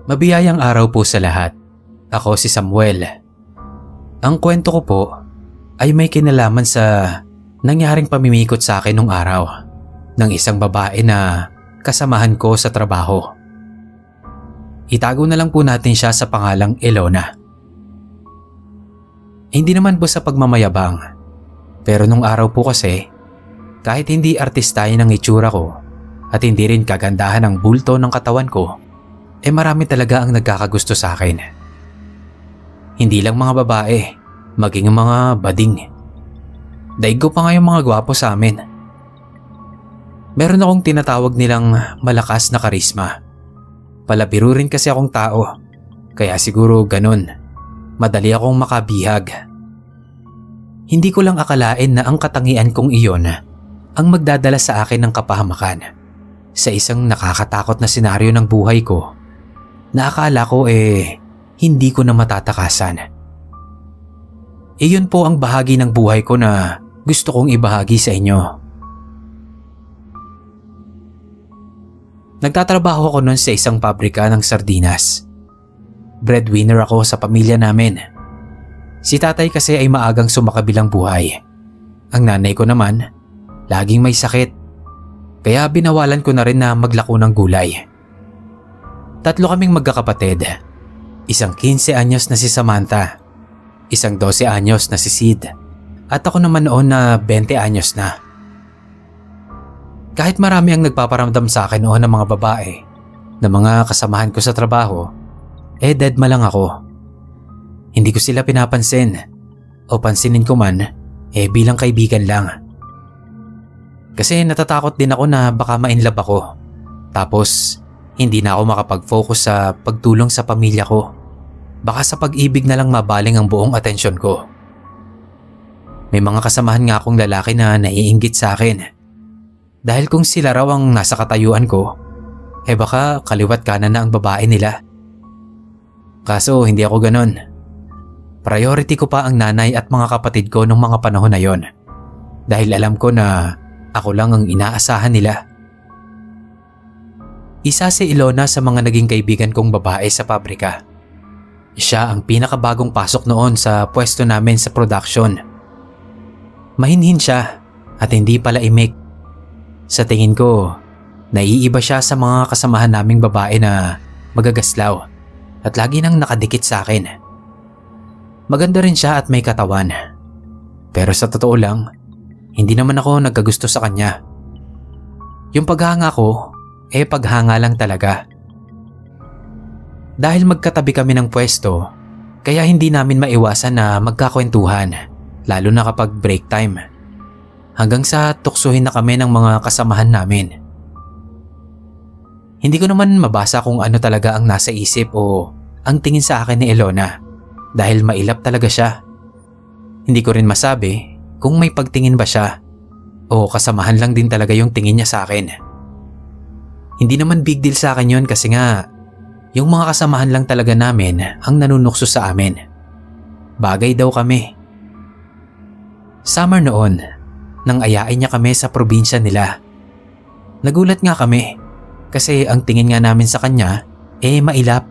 Mabiyayang araw po sa lahat. Ako si Samuel. Ang kwento ko po ay may kinalaman sa nangyaring pamimikot sa akin nung araw ng isang babae na kasamahan ko sa trabaho. Itago na lang po natin siya sa pangalang Ilona. Hindi naman po sa pagmamayabang, pero nung araw po kasi, kahit hindi artistahin ang itsura ko at hindi rin kagandahan ang bulto ng katawan ko, marami talaga ang nagkakagusto sa akin. Hindi lang mga babae, maging mga bading. Daig ko pa nga yung mga gwapo sa amin. Meron akong tinatawag nilang malakas na karisma. Palabiro rin kasi akong tao, kaya siguro ganun. Madali akong makabihag. Hindi ko lang akalain na ang katangian kong iyon ang magdadala sa akin ng kapahamakan sa isang nakakatakot na senaryo ng buhay ko na akala ko hindi ko na matatakasan. Iyon po ang bahagi ng buhay ko na gusto kong ibahagi sa inyo. Nagtatrabaho ako noon sa isang pabrika ng sardinas. Breadwinner ako sa pamilya namin. Si tatay kasi ay maagang sumakabilang buhay. Ang nanay ko naman, laging may sakit. Kaya binawalan ko na rin na maglako ng gulay. 3 kaming magkakapatid. Isang 15 anyos na si Samantha. Isang 12 anyos na si Sid. At ako naman noon na 20 anyos na. Kahit marami ang nagpaparamdam sa akin noon ng mga babae, na mga kasamahan ko sa trabaho, deadma lang ako. Hindi ko sila pinapansin o pansinin ko man bilang kaibigan lang. Kasi natatakot din ako na baka ma-inlove ako. Tapos hindi na ako makapag-focus sa pagtulong sa pamilya ko. Baka sa pag-ibig na lang mabaling ang buong atensyon ko. May mga kasamahan nga akong lalaki na naiinggit sa akin. Dahil kung sila raw ang nasa katayuan ko, baka kaliwat kanan na ang babae nila. Kaso hindi ako ganon. Priority ko pa ang nanay at mga kapatid ko nung mga panahon na yon. Dahil alam ko na ako lang ang inaasahan nila. Isa si Ilona sa mga naging kaibigan kong babae sa pabrika. Siya ang pinakabagong pasok noon sa pwesto namin sa production. Mahinhin siya at hindi pala imik. Sa tingin ko, naiiba siya sa mga kasamahan naming babae na magagaslaw at lagi nang nakadikit sa akin. Maganda rin siya at may katawan. Pero sa totoo lang, hindi naman ako nagkagusto sa kanya. Yung paghanga ko, paghanga lang talaga. Dahil magkatabi kami ng pwesto, kaya hindi namin maiwasan na magkakwentuhan, lalo na kapag break time. Hanggang sa tuksuhin na kami ng mga kasamahan namin. Hindi ko naman mabasa kung ano talaga ang nasa isip o ang tingin sa akin ni Ilona dahil mailap talaga siya. Hindi ko rin masabi kung may pagtingin ba siya o kasamahan lang din talaga yung tingin niya sa akin. Hindi naman big deal sa akin yun kasi nga yung mga kasamahan lang talaga namin ang nanunukso sa amin. Bagay daw kami. Summer noon, nang ayain niya kami sa probinsya nila. Nagulat nga kami kasi ang tingin nga namin sa kanya mailap.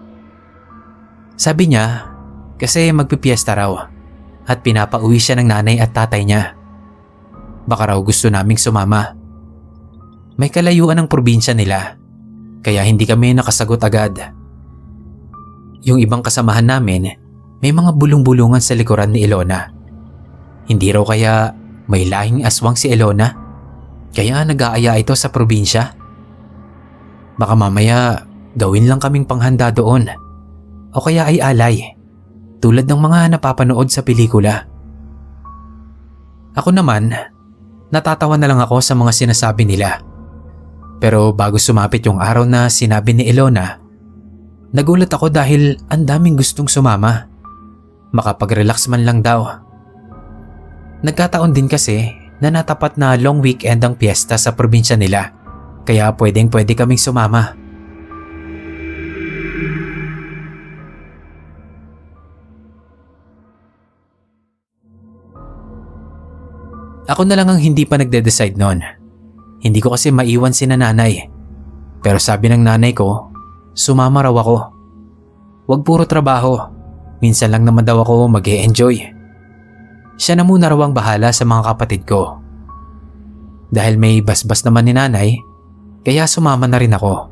Sabi niya kasi magpipiesta raw at pinapauwi siya ng nanay at tatay niya. Baka raw gusto naming sumama. May kalayuan ng probinsya nila kaya hindi kami nakasagot agad. Yung ibang kasamahan namin may mga bulong-bulungan sa likuran ni Ilona. Hindi raw kaya may lahing aswang si Ilona kaya nag-aaya ito sa probinsya. Baka mamaya gawin lang kaming panghanda doon o kaya ay alay tulad ng mga napapanood sa pelikula. Ako naman, natatawa na lang ako sa mga sinasabi nila. Pero bago sumapit yung araw na sinabi ni Ilona, nagulat ako dahil ang daming gustong sumama. Makapag-relax man lang daw. Nagkataon din kasi na natapat na long weekend ang piyesta sa probinsya nila, kaya pwedeng-pwede kaming sumama. Ako na lang ang hindi pa nagde-decide noon. Hindi ko kasi maiwan si nanay. Pero sabi ng nanay ko, sumama raw ako. wag puro trabaho. Minsan lang naman daw ako mag-e-enjoy. Siya na muna raw ang bahala sa mga kapatid ko. Dahil may basbas naman ni nanay, kaya sumama na rin ako.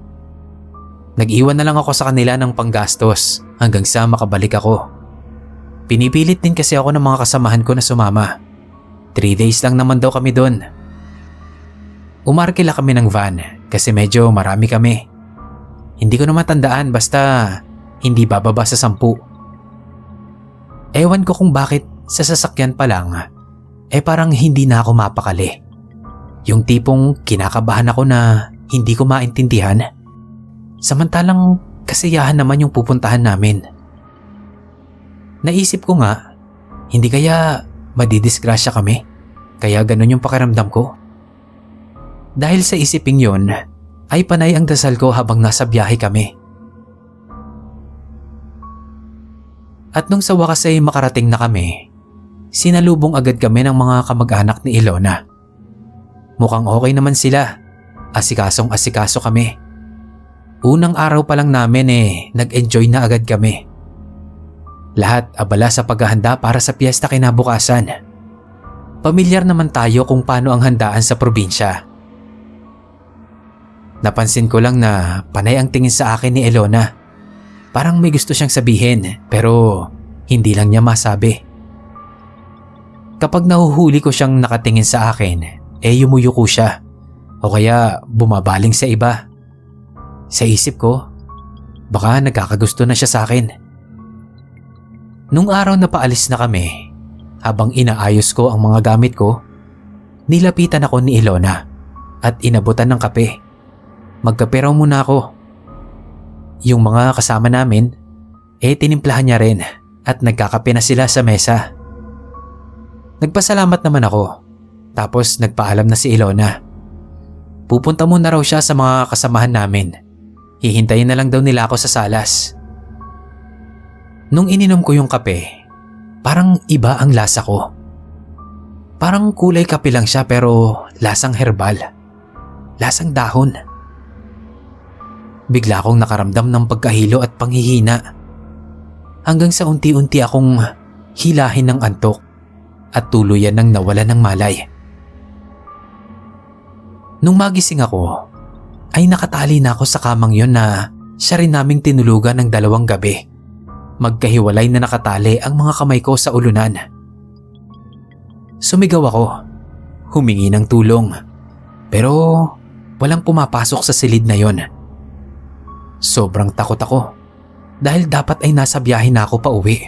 Nag-iwan na lang ako sa kanila ng panggastos hanggang sa makabalik ako. Pinipilit din kasi ako ng mga kasamahan ko na sumama. 3 days lang naman daw kami doon. Umarkila kami ng van kasi medyo marami kami. Hindi ko naman tandaan basta hindi bababa sa 10. Ewan ko kung bakit sa sasakyan pa lang parang hindi na ako mapakali. Yung tipong kinakabahan ako na hindi ko maintindihan. Samantalang kasiyahan naman yung pupuntahan namin. Naisip ko nga, hindi kaya madidisgrasya kami? Kaya ganun yung pakiramdam ko. Dahil sa isiping yon, ay panay ang dasal ko habang nasa biyahe kami. At nung sa wakas ay makarating na kami, sinalubong agad kami ng mga kamag-anak ni Ilona. Mukhang okay naman sila, asikasong-asikaso kami. Unang araw pa lang namin nag-enjoy na agad kami. Lahat abala sa paghahanda para sa piyesta kinabukasan. Pamilyar naman tayo kung paano ang handaan sa probinsya. Napansin ko lang na panay ang tingin sa akin ni Ilona. Parang may gusto siyang sabihin pero hindi lang niya masabi. Kapag nahuhuli ko siyang nakatingin sa akin, yumuyuko siya o kaya bumabaling sa iba. Sa isip ko, baka nagkakagusto na siya sa akin. Nung araw na paalis na kami, habang inaayos ko ang mga gamit ko, nilapitan ako ni Ilona at inabutan ng kape. Magkape raw muna ako. Yung mga kasama namin, tinimplahan niya rin at nagkakape na sila sa mesa. Nagpasalamat naman ako, tapos nagpaalam na si Ilona. Pupunta muna raw siya sa mga kasamahan namin. Hihintayin na lang daw nila ako sa salas. Nung ininom ko yung kape, parang iba ang lasa ko. Parang kulay kape lang siya pero lasang herbal. Lasang dahon. Bigla akong nakaramdam ng pagkahilo at panghihina. Hanggang sa unti-unti akong hilahin ng antok at tuluyan ng nawala ng malay. Nung magising ako, ay nakatali na ako sa kamang yon na siya rin naming tinulugan ng 2 gabi. Magkahiwalay na nakatali ang mga kamay ko sa ulunan. Sumigaw ako, humingi ng tulong, pero walang pumapasok sa silid na yon. Sobrang takot ako dahil dapat ay nasa biyahe na ako pa uwi.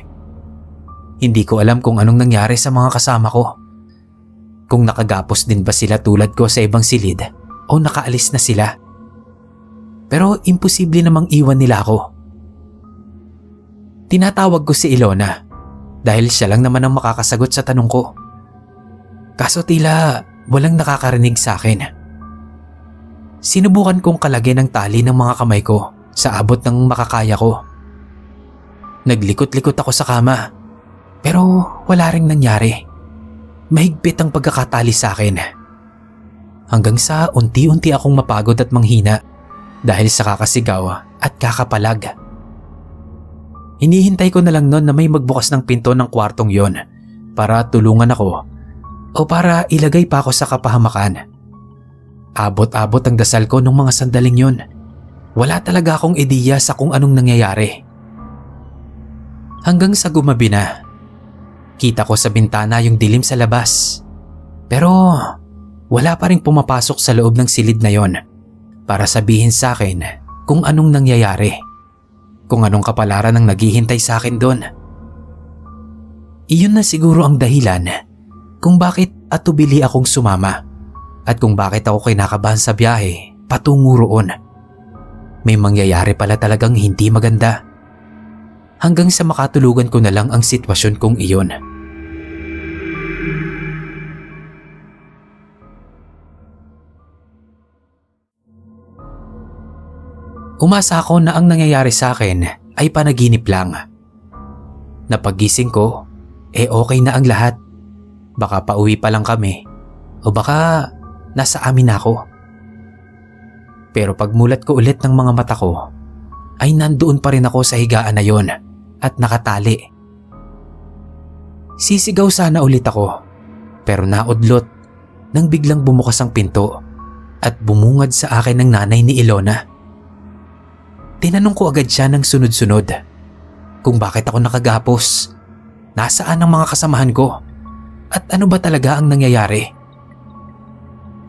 Hindi ko alam kung anong nangyari sa mga kasama ko. Kung nakagapos din ba sila tulad ko sa ibang silid o nakaalis na sila. Pero imposible namang iwan nila ako. Tinatawag ko si Ilona dahil siya lang naman ang makakasagot sa tanong ko. Kaso tila walang nakakarinig sa akin. Sinubukan kong kalagyan ng tali ng mga kamay ko sa abot ng makakaya ko. Naglikot-likot ako sa kama pero wala ring nangyari. Mahigpit ang pagkakatali sa akin. Hanggang sa unti-unti akong mapagod at manghina dahil sa kakasigaw at kakapalag. Hinihintay ko na lang noon na may magbukas ng pinto ng kwartong yon para tulungan ako o para ilagay pa ako sa kapahamakan. Abot-abot ang dasal ko nung mga sandaling yon. Wala talaga akong ideya sa kung anong nangyayari. Hanggang sa gumabi na, kita ko sa bintana yung dilim sa labas. Pero wala pa rin pumapasok sa loob ng silid na yon para sabihin sa akin kung anong nangyayari. Kung anong kapalaran ang naghihintay sa akin doon. Iyon na siguro ang dahilan kung bakit atubili akong sumama at kung bakit ako kinakabahan sa biyahe patungo roon. May mangyayari pala talagang hindi maganda. Hanggang sa makatulugan ko na lang ang sitwasyon kong iyon. Umasa ako na ang nangyayari sa akin ay panaginip lang. Napagising ko, okay na ang lahat. Baka pauwi pa lang kami o baka nasa amin na ako. Pero pagmulat ko ulit ng mga mata ko, ay nandoon pa rin ako sa higaan na yon at nakatali. Sisigaw sana ulit ako pero naudlot nang biglang bumukas ang pinto at bumungad sa akin ng nanay ni Ilona. Tinanong ko agad siya ng sunod-sunod kung bakit ako nakagapos, nasaan ang mga kasamahan ko at ano ba talaga ang nangyayari.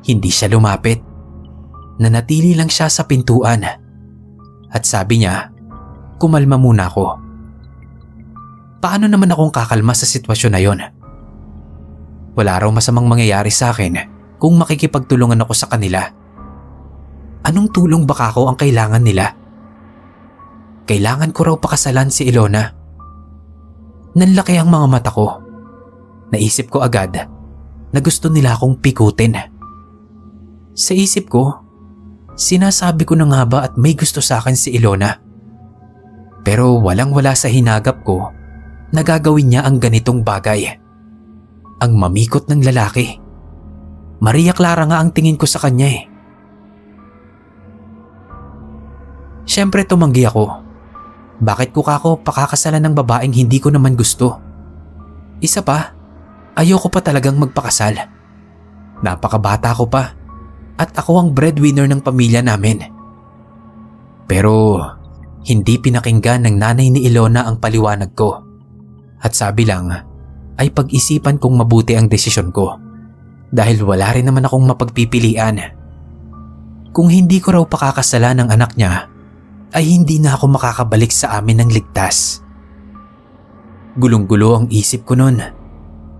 Hindi siya lumapit. Nanatili lang siya sa pintuan at sabi niya, kumalma muna ako. Paano naman akong kakalma sa sitwasyon na yon? Wala raw masamang mangyayari sa akin kung makikipagtulungan ako sa kanila. Anong tulong baka ako ang kailangan nila? Kailangan ko raw pakasalan si Ilona. Nanlaki ang mga mata ko. Naisip ko agad na gusto nila akong pikutin. Sa isip ko, sinasabi ko na nga ba at may gusto sa akin si Ilona? Pero walang-wala sa hinagap ko na gagawin niya ang ganitong bagay. Ang mamikot ng lalaki. Maria Clara nga ang tingin ko sa kanya eh. Siyempre tumanggi ako. Bakit ko kako pakakasalan ng babaeng hindi ko naman gusto? Isa pa, ayoko pa talagang magpakasal. Napakabata ko pa at ako ang breadwinner ng pamilya namin. Pero hindi pinakinggan ng nanay ni Ilona ang paliwanag ko. At sabi lang ay pag-isipan kong mabuti ang desisyon ko dahil wala rin naman akong mapagpipilian. Kung hindi ko raw pakakasalan ng anak niya ay hindi na ako makakabalik sa amin ng ligtas. Gulong-gulo ang isip ko noon.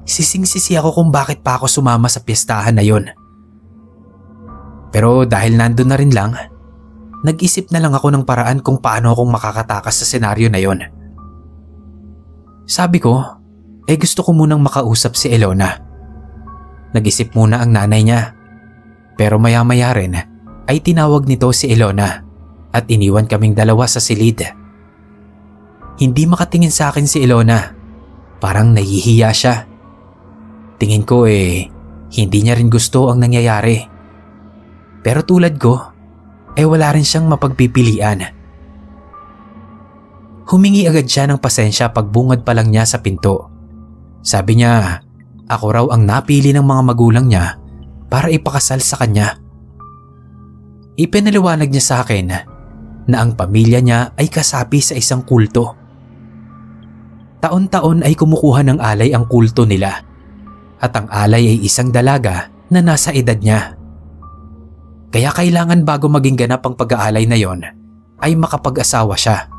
Sising-sisi ako kung bakit pa ako sumama sa piyestahan na yon. Pero dahil nandun na rin lang, nag-isip na lang ako ng paraan kung paano akong makakatakas sa senaryo na yon. Sabi ko, gusto ko munang makausap si Ilona. Nag-isip muna ang nanay niya. Pero maya-maya rin ay tinawag nito si Ilona at iniwan kaming dalawa sa silid. Hindi makatingin sa akin si Ilona. Parang nahihiya siya. Tingin ko hindi niya rin gusto ang nangyayari. Pero tulad ko, wala rin siyang mapagpipilian. Humingi agad siya ng pasensya pagbungad pa lang niya sa pinto. Sabi niya, ako raw ang napili ng mga magulang niya para ipakasal sa kanya. Ipinaliwanag niya sa akin na ang pamilya niya ay kasapi sa isang kulto. Taon-taon ay kumukuha ng alay ang kulto nila at ang alay ay isang dalaga na nasa edad niya. Kaya kailangan bago maging ganap ang pag-aalay na yon ay makapag-asawa siya.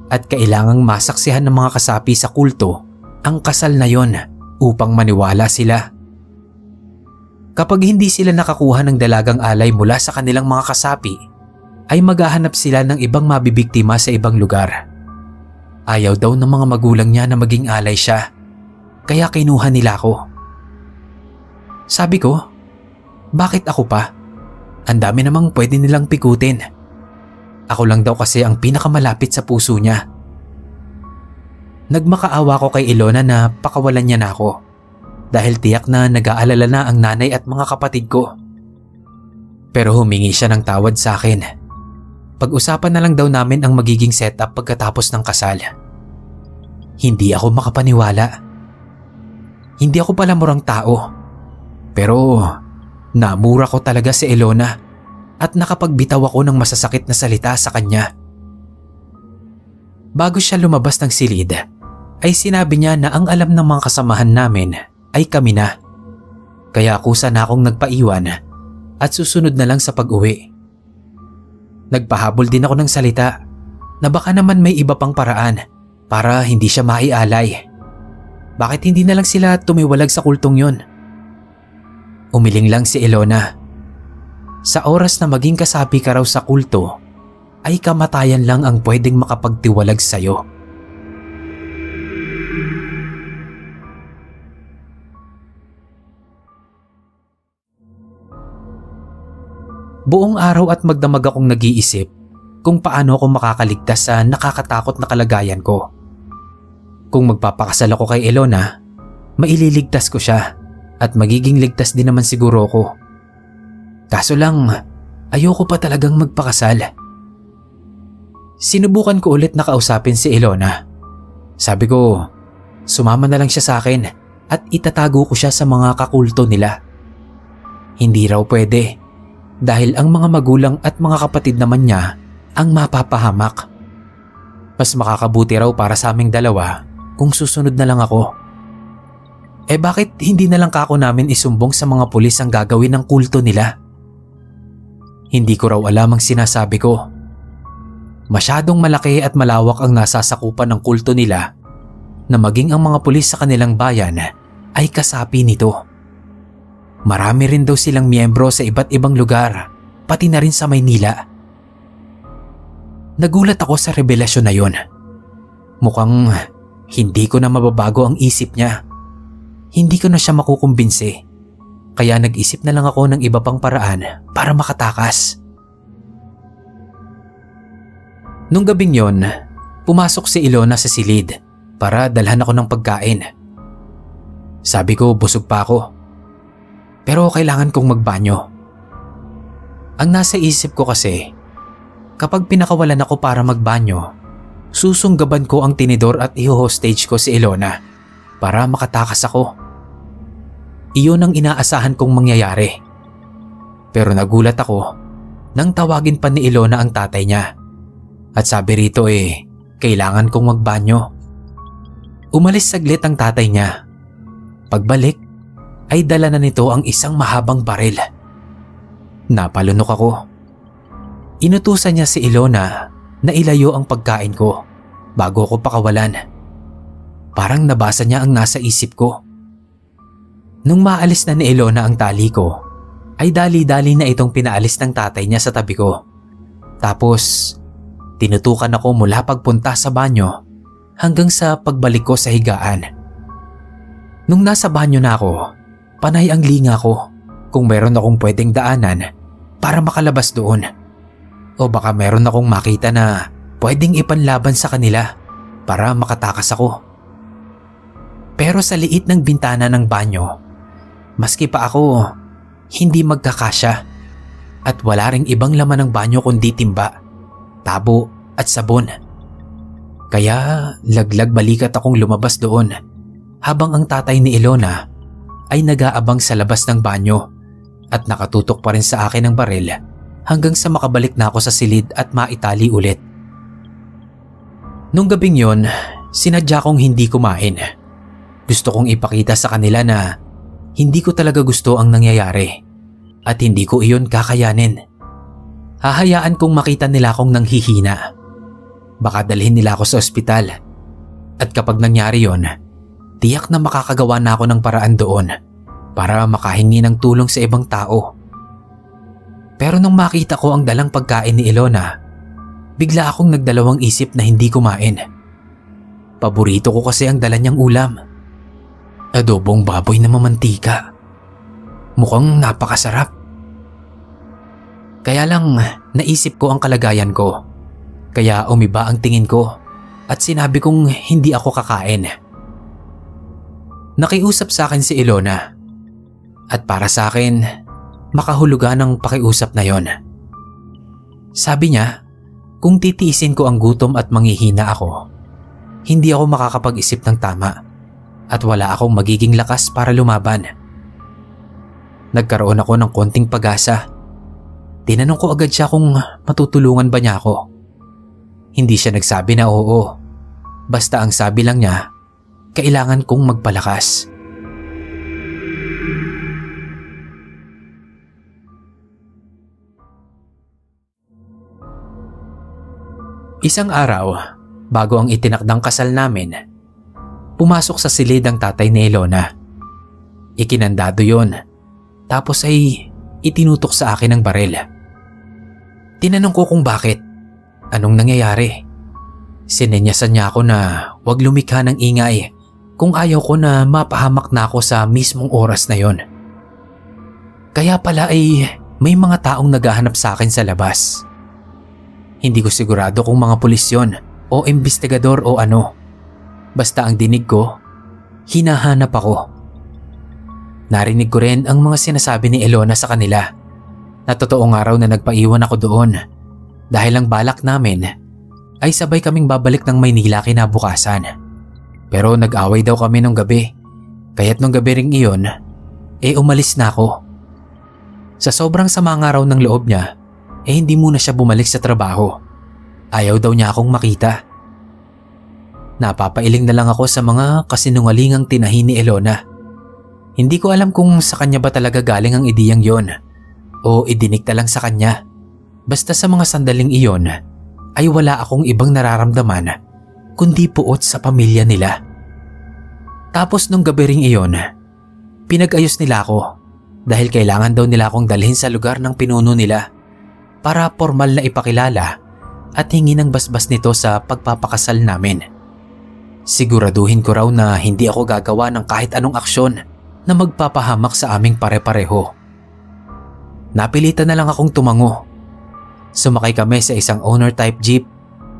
At kailangang masaksihan ng mga kasapi sa kulto ang kasal na yon upang maniwala sila. Kapag hindi sila nakakuha ng dalagang alay mula sa kanilang mga kasapi, ay maghahanap sila ng ibang mabibiktima sa ibang lugar. Ayaw daw ng mga magulang niya na maging alay siya, kaya kinuha nila ako. Sabi ko, bakit ako pa? Ang dami namang pwede nilang pikutin. Ako lang daw kasi ang pinakamalapit sa puso niya. Nagmakaawa ko kay Ilona na pakawalan niya na ako dahil tiyak na nag-aalala na ang nanay at mga kapatid ko. Pero humingi siya ng tawad sa akin. Pag-usapan na lang daw namin ang magiging setup pagkatapos ng kasal. Hindi ako makapaniwala. Hindi ako palamurang tao. Pero namura ko talaga si Ilona at nakapagbitaw ako ng masasakit na salita sa kanya. Bago siya lumabas ng silid, ay sinabi niya na ang alam ng mga kasamahan namin ay kami na. Kaya kusa na akong nagpaiwan at susunod na lang sa pag-uwi. Nagpahabol din ako ng salita na baka naman may iba pang paraan para hindi siya maialay. Bakit hindi na lang sila tumiwalag sa kultong yon? Umiling lang si Ilona. Sa oras na maging kasapi ka raw sa kulto, ay kamatayan lang ang pwedeng makapagtiwalag sa'yo. Buong araw at magdamag akong nag-iisip kung paano ako makakaligtas sa nakakatakot na kalagayan ko. Kung magpapakasal ako kay Ilona, maililigtas ko siya at magiging ligtas din naman siguro ako. Kaso lang, ayoko pa talagang magpakasal. Sinubukan ko ulit na kausapin si Ilona. Sabi ko, sumama na lang siya sa akin at itatago ko siya sa mga kakulto nila. Hindi raw pwede dahil ang mga magulang at mga kapatid naman niya ang mapapahamak. Mas makakabuti raw para sa aming dalawa kung susunod na lang ako. Bakit hindi na lang kako namin isumbong sa mga pulis ang gagawin ng kulto nila? Hindi ko raw alam ang sinasabi ko. Masyadong malaki at malawak ang nasasakupan ng kulto nila na maging ang mga pulis sa kanilang bayan ay kasapi nito. Marami rin daw silang miyembro sa iba't ibang lugar, pati na rin sa Maynila. Nagulat ako sa revelasyon na yon. Mukhang hindi ko na mababago ang isip niya. Hindi ko na siya makukumbinsi. Kaya nag-isip na lang ako ng iba pang paraan para makatakas. Nung gabing yon, pumasok si Ilona sa silid para dalhan ako ng pagkain. Sabi ko busog pa ako. Pero kailangan kong magbanyo. Ang nasa isip ko kasi, kapag pinakawalan ako para magbanyo, susunggaban ko ang tinidor at i-hostage ko si Ilona para makatakas ako. Iyon ang inaasahan kong mangyayari. Pero nagulat ako nang tawagin pa ni Ilona ang tatay niya. At sabi rito kailangan kong magbanyo. Umalis saglit ang tatay niya. Pagbalik, ay dala na nito ang isang mahabang baril. Napalunok ako. Inutusan niya si Ilona na ilayo ang pagkain ko bago ko pakawalan. Parang nabasa niya ang nasa isip ko. Nung maalis na ni Ilona ang tali ko, ay dali-dali na itong pinaalis ng tatay niya sa tabi ko. Tapos, tinutukan ako mula pagpunta sa banyo hanggang sa pagbalik ko sa higaan. Nung nasa banyo na ako, panay ang linga ko kung meron akong pwedeng daanan para makalabas doon. O baka meron akong makita na pwedeng ipanlaban sa kanila para makatakas ako. Pero sa liit ng bintana ng banyo, maski pa ako, hindi magkakasya at wala ring ibang laman ng banyo kundi timba, tabo at sabon. Kaya laglag balikat akong lumabas doon habang ang tatay ni Ilona ay nag-aabang sa labas ng banyo at nakatutok pa rin sa akin ang baril hanggang sa makabalik na ako sa silid at maitali ulit. Nung gabing yon, sinadya kong hindi kumain. Gusto kong ipakita sa kanila na hindi ko talaga gusto ang nangyayari at hindi ko iyon kakayanin. Hahayaan kong makita nila akong nanghihina. Baka dalhin nila ako sa ospital. At kapag nangyari yon, tiyak na makakagawa na ako ng paraan doon para makahingi ng tulong sa ibang tao. Pero nung makita ko ang dalang pagkain ni Ilona, bigla akong nagdalawang isip na hindi kumain. Paborito ko kasi ang dala niyang ulam. Adobong baboy na mamantika. Mukhang napakasarap. Kaya lang naisip ko ang kalagayan ko. Kaya umiba ang tingin ko at sinabi kong hindi ako kakain. Nakiusap sa akin si Ilona. At para sa akin, makahulugan ang pakiusap na yon. Sabi niya, kung titiisin ko ang gutom at manghihina ako, hindi ako makakapag-isip ng tama at wala akong magiging lakas para lumaban. Nagkaroon ako ng konting pag-asa. Tinanong ko agad siya kung matutulungan ba niya ako. Hindi siya nagsabi na oo. Basta ang sabi lang niya, kailangan kong magpalakas. Isang araw, bago ang itinakdang kasal namin, pumasok sa silid ang tatay ni Ilona. Ikinandado yon, tapos ay itinutok sa akin ang baril. Tinanong ko kung bakit, anong nangyayari. Sinenyasan niya ako na huwag lumikha ng ingay kung ayaw ko na mapahamak na ako sa mismong oras na yon. Kaya pala ay may mga taong naghahanap sa akin sa labas. Hindi ko sigurado kung mga pulis yon o investigador o ano. Basta ang dinig ko, hinahanap ako. Narinig ko rin ang mga sinasabi ni Ilona sa kanila na totoong araw na nagpaiwan ako doon dahil ang balak namin ay sabay kaming babalik ng Maynila kinabukasan. Pero nag-away daw kami nung gabi, kaya't nung gabi ring iyon, umalis na ako. Sa sobrang sama nga raw ng loob niya, hindi muna siya bumalik sa trabaho. Ayaw daw niya akong makita. Napapailing na lang ako sa mga kasinungalingang tinahi ni Ilona. Hindi ko alam kung sa kanya ba talaga galing ang ideyang yon o idinikta lang sa kanya. Basta sa mga sandaling iyon ay wala akong ibang nararamdaman kundi puot sa pamilya nila. Tapos nung gabi ring iyon, pinag-ayos nila ako dahil kailangan daw nila akong dalhin sa lugar ng pinuno nila para formal na ipakilala at hingi ng basbas nito sa pagpapakasal namin. Siguraduhin ko raw na hindi ako gagawa ng kahit anong aksyon na magpapahamak sa aming pare-pareho. Napilitan na lang akong tumango. Sumakay kami sa isang owner-type jeep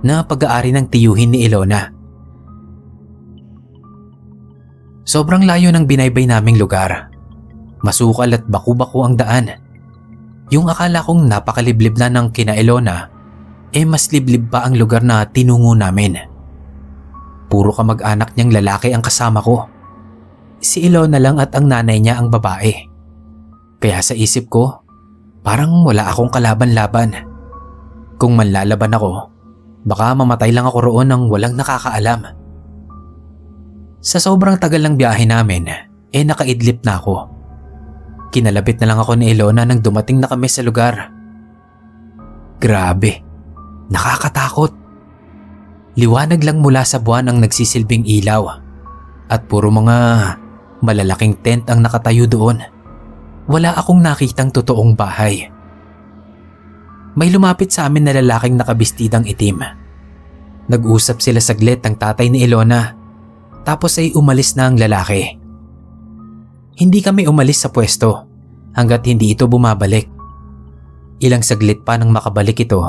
na pag-aari ng tiyuhin ni Ilona. Sobrang layo ng binaybay naming lugar. Masukal at baku-baku ang daan. Yung akala kong napakaliblib na ng kina Ilona, mas liblib pa ang lugar na tinungo namin. Puro kamag-anak niyang lalaki ang kasama ko. Si Ilona lang at ang nanay niya ang babae. Kaya sa isip ko, parang wala akong kalaban-laban. Kung manlalaban ako, baka mamatay lang ako roon ng walang nakakaalam. Sa sobrang tagal ng biyahe namin, nakaidlip na ako. Kinalabit na lang ako ni Ilona nang dumating na kami sa lugar. Grabe, nakakatakot. Liwanag lang mula sa buwan ang nagsisilbing ilaw at puro mga malalaking tent ang nakatayo doon. Wala akong nakitang totoong bahay. May lumapit sa amin na lalaking nakabistidang itim. Nag-usap sila saglit ng tatay ni Ilona, tapos ay umalis na ang lalaki. Hindi kami umalis sa pwesto hanggat hindi ito bumabalik. Ilang saglit pa nang makabalik ito,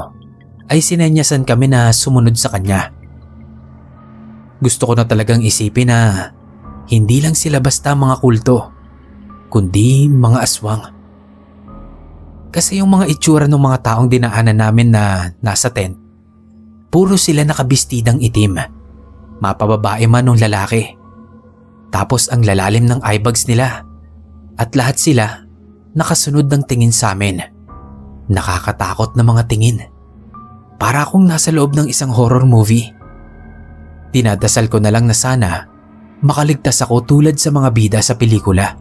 ay sinenyasan kami na sumunod sa kanya. Gusto ko na talagang isipin na hindi lang sila basta mga kulto, kundi mga aswang. Kasi yung mga itsura ng mga taong dinaanan namin na nasa tent, puro sila nakabistidang itim, mapababae man ng lalaki. Tapos ang lalalim ng eyebags nila at lahat sila nakasunod ng tingin sa amin. Nakakatakot na mga tingin. Para akong nasa loob ng isang horror movie. Dinadasal ko na lang na sana makaligtas ako tulad sa mga bida sa pelikula.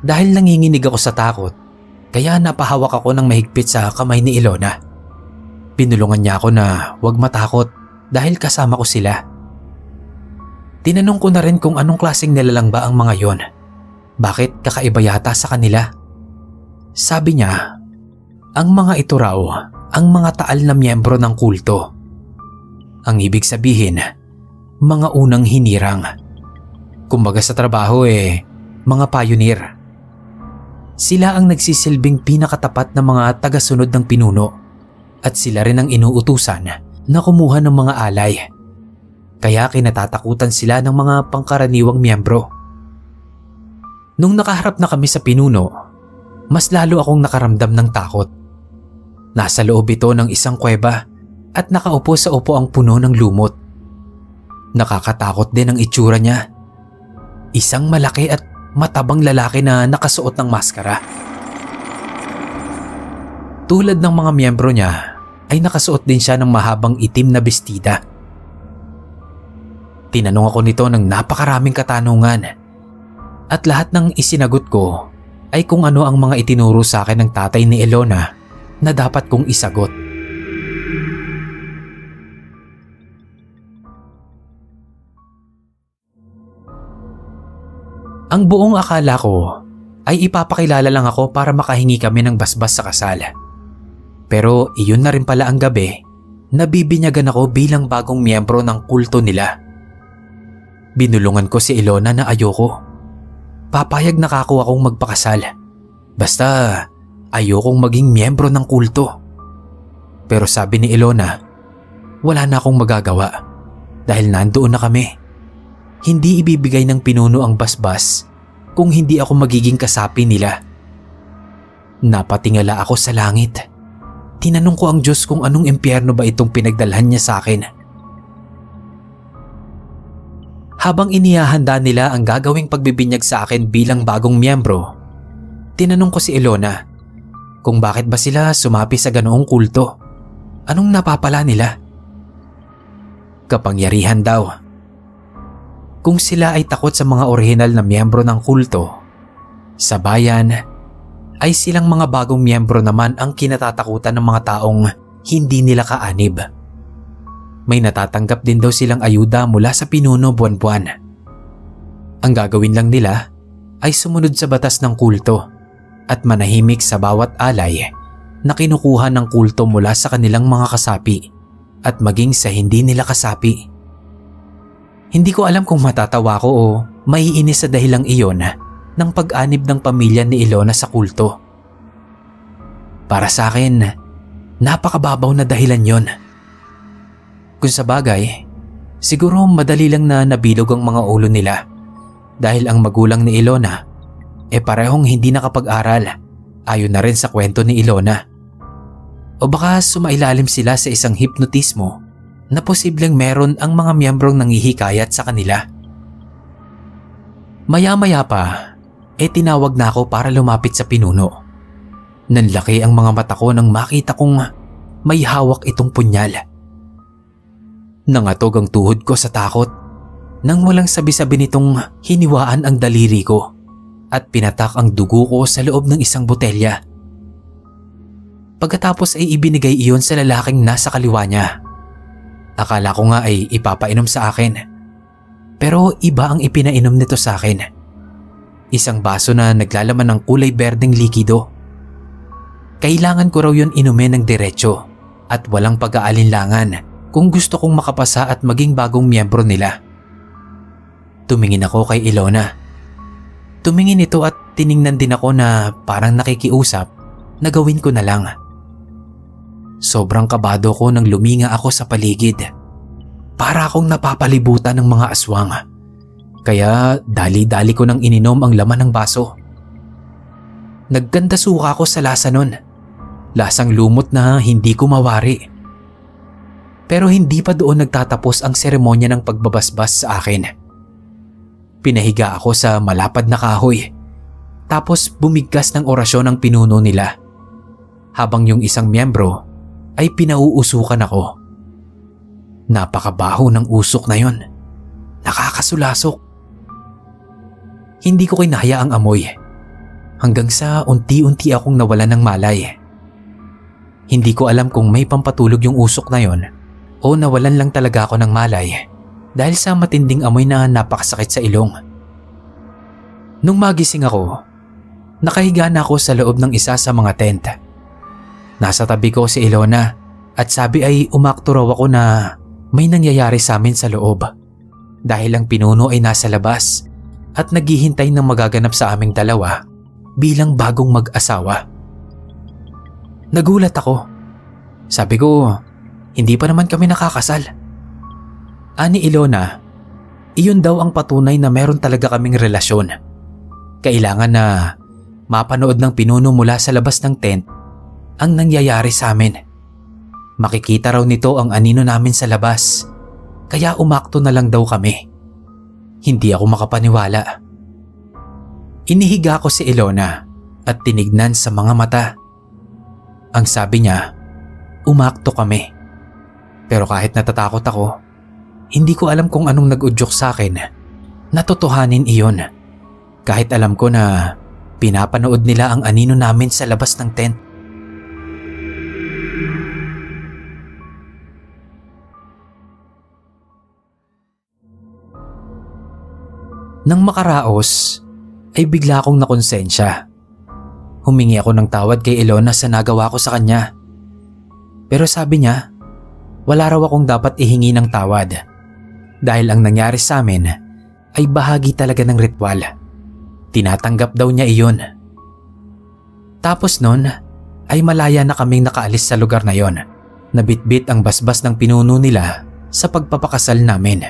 Dahil nanginginig ako sa takot, kaya napahawak ako ng mahigpit sa kamay ni Ilona. Pinulungan niya ako na huwag matakot dahil kasama ko sila. Tinanong ko na rin kung anong klaseng nilalang ba ang mga yon. Bakit kakaiba yata sa kanila? Sabi niya, ang mga ito raw ang mga taal na miyembro ng kulto. Ang ibig sabihin, mga unang hinirang. Kumbaga sa trabaho mga pioneer. Sila ang nagsisilbing pinakatapat na mga tagasunod ng pinuno at sila rin ang inuutusan na kumuha ng mga alay. Kaya kinatatakutan sila ng mga pangkaraniwang miyembro. Nung nakaharap na kami sa pinuno, mas lalo akong nakaramdam ng takot. Nasa loob ito ng isang kuweba at nakaupo sa upuang puno ng lumot. Nakakatakot din ang itsura niya. Isang malaki at matabang lalaki na nakasuot ng maskara. Tulad ng mga miyembro niya, ay nakasuot din siya ng mahabang itim na bestida. Tinanong ako nito ng napakaraming katanungan at lahat ng isinagot ko ay kung ano ang mga itinuro sa akin ng tatay ni Ilona na dapat kong isagot. Ang buong akala ko ay ipapakilala lang ako para makahingi kami ng basbas sa kasal. Pero iyon na rin pala ang gabi na bibinyagan ako bilang bagong miyembro ng kulto nila. Binulungan ko si Ilona na ayoko. Papayag na ako akong magpakasal. Basta ayokong maging miyembro ng kulto. Pero sabi ni Ilona, wala na akong magagawa dahil nandoon na kami. Hindi ibibigay ng pinuno ang basbas kung hindi ako magiging kasapi nila. Napatingala ako sa langit. tinanong ko ang Diyos kung anong impyerno ba itong pinagdalhan niya sa akin. Habang inihahanda nila ang gagawing pagbibinyag sa akin bilang bagong miyembro, tinanong ko si Ilona kung bakit ba sila sumapi sa ganoong kulto. Anong napapala nila? Kapangyarihan daw. Kung sila ay takot sa mga orihinal na miyembro ng kulto, sa bayan ay silang mga bagong miyembro naman ang kinatatakutan ng mga taong hindi nila kaanib. May natatanggap din daw silang ayuda mula sa pinuno buwan-buwan. Ang gagawin lang nila ay sumunod sa batas ng kulto at manahimik sa bawat alay na kinukuha ng kulto mula sa kanilang mga kasapi at maging sa hindi nila kasapi. Hindi ko alam kung matatawa ko o maiinis sa dahilang iyon ng pag-anib ng pamilya ni Ilona sa kulto. Para sa akin, napakababaw na dahilan yon. Kung sa bagay, siguro madali lang na nabilog ang mga ulo nila dahil ang magulang ni Ilona parehong hindi nakapag-aral ayon na rin sa kwento ni Ilona. O baka sumailalim sila sa isang hipnotismo na posibleng meron ang mga miyembrong nanghihikayat sa kanila. Maya-maya pa, tinawag na ako para lumapit sa pinuno. Nanlaki ang mga mata ko nang makita kong may hawak itong punyal. Nangatog ang tuhod ko sa takot nang walang sabi-sabi nitong hiniwaan ang daliri ko at pinatak ang dugo ko sa loob ng isang botelya. Pagkatapos ay ibinigay iyon sa lalaking nasa kaliwa niya. Akala ko nga ay ipapainom sa akin. Pero iba ang ipinainom nito sa akin. Isang baso na naglalaman ng kulay berdeng likido. Kailangan ko raw yun inumin ng diretsyo at walang pag-aalinlangan kung gusto kong makapasa at maging bagong miyembro nila. Tumingin ako kay Ilona. Tumingin ito at tiningnan din ako na parang nakikiusap na gawin ko na lang. Sobrang kabado ko nang luminga ako sa paligid. Para akong napapalibutan ng mga aswang. Kaya dali-dali ko nang ininom ang laman ng baso. Nagganda suka ako sa lasa nun. Lasang lumot na hindi ko mawari. Pero hindi pa doon nagtatapos ang seremonya ng pagbabasbas sa akin. Pinahiga ako sa malapad na kahoy. Tapos bumigkas ng orasyon ang pinuno nila. Habang yung isang miyembro ay pinauusukan ako. Napakabaho ng usok na yon. Nakakasulasok. Hindi ko kinaya ang amoy. Hanggang sa unti-unti akong nawalan ng malay. Hindi ko alam kung may pampatulog yung usok na yon o nawalan lang talaga ako ng malay dahil sa matinding amoy na napakasakit sa ilong. Nung magising ako, nakahiga na ako sa loob ng isa sa mga tent. Nasa tabi ko si Ilona at sabi ay umakto raw ako na may nangyayari sa amin sa loob dahil ang pinuno ay nasa labas at naghihintay ng magaganap sa aming dalawa bilang bagong mag-asawa. Nagulat ako. Sabi ko, hindi pa naman kami nakakasal. Ani Ilona, iyon daw ang patunay na meron talaga kaming relasyon. Kailangan na mapanood ng pinuno mula sa labas ng tent ang nangyayari sa amin. Makikita raw nito ang anino namin sa labas, kaya umakto na lang daw kami. Hindi ako makapaniwala. Inihiga ko si Ilona at tinignan sa mga mata. Ang sabi niya, umakto kami. Pero kahit natatakot ako, hindi ko alam kung anong nag-udyok sa akin na totohanin iyon. Kahit alam ko na pinapanood nila ang anino namin sa labas ng tent. Nang makaraos, ay bigla akong nakonsensya. Humingi ako ng tawad kay Ilona sa nagawa ko sa kanya. Pero sabi niya, wala raw akong dapat ihingi ng tawad dahil ang nangyari sa amin ay bahagi talaga ng ritual. Tinatanggap daw niya iyon. Tapos nun ay malaya na kaming nakaalis sa lugar na yon. Nabitbit ang basbas ng pinuno nila sa pagpapakasal namin.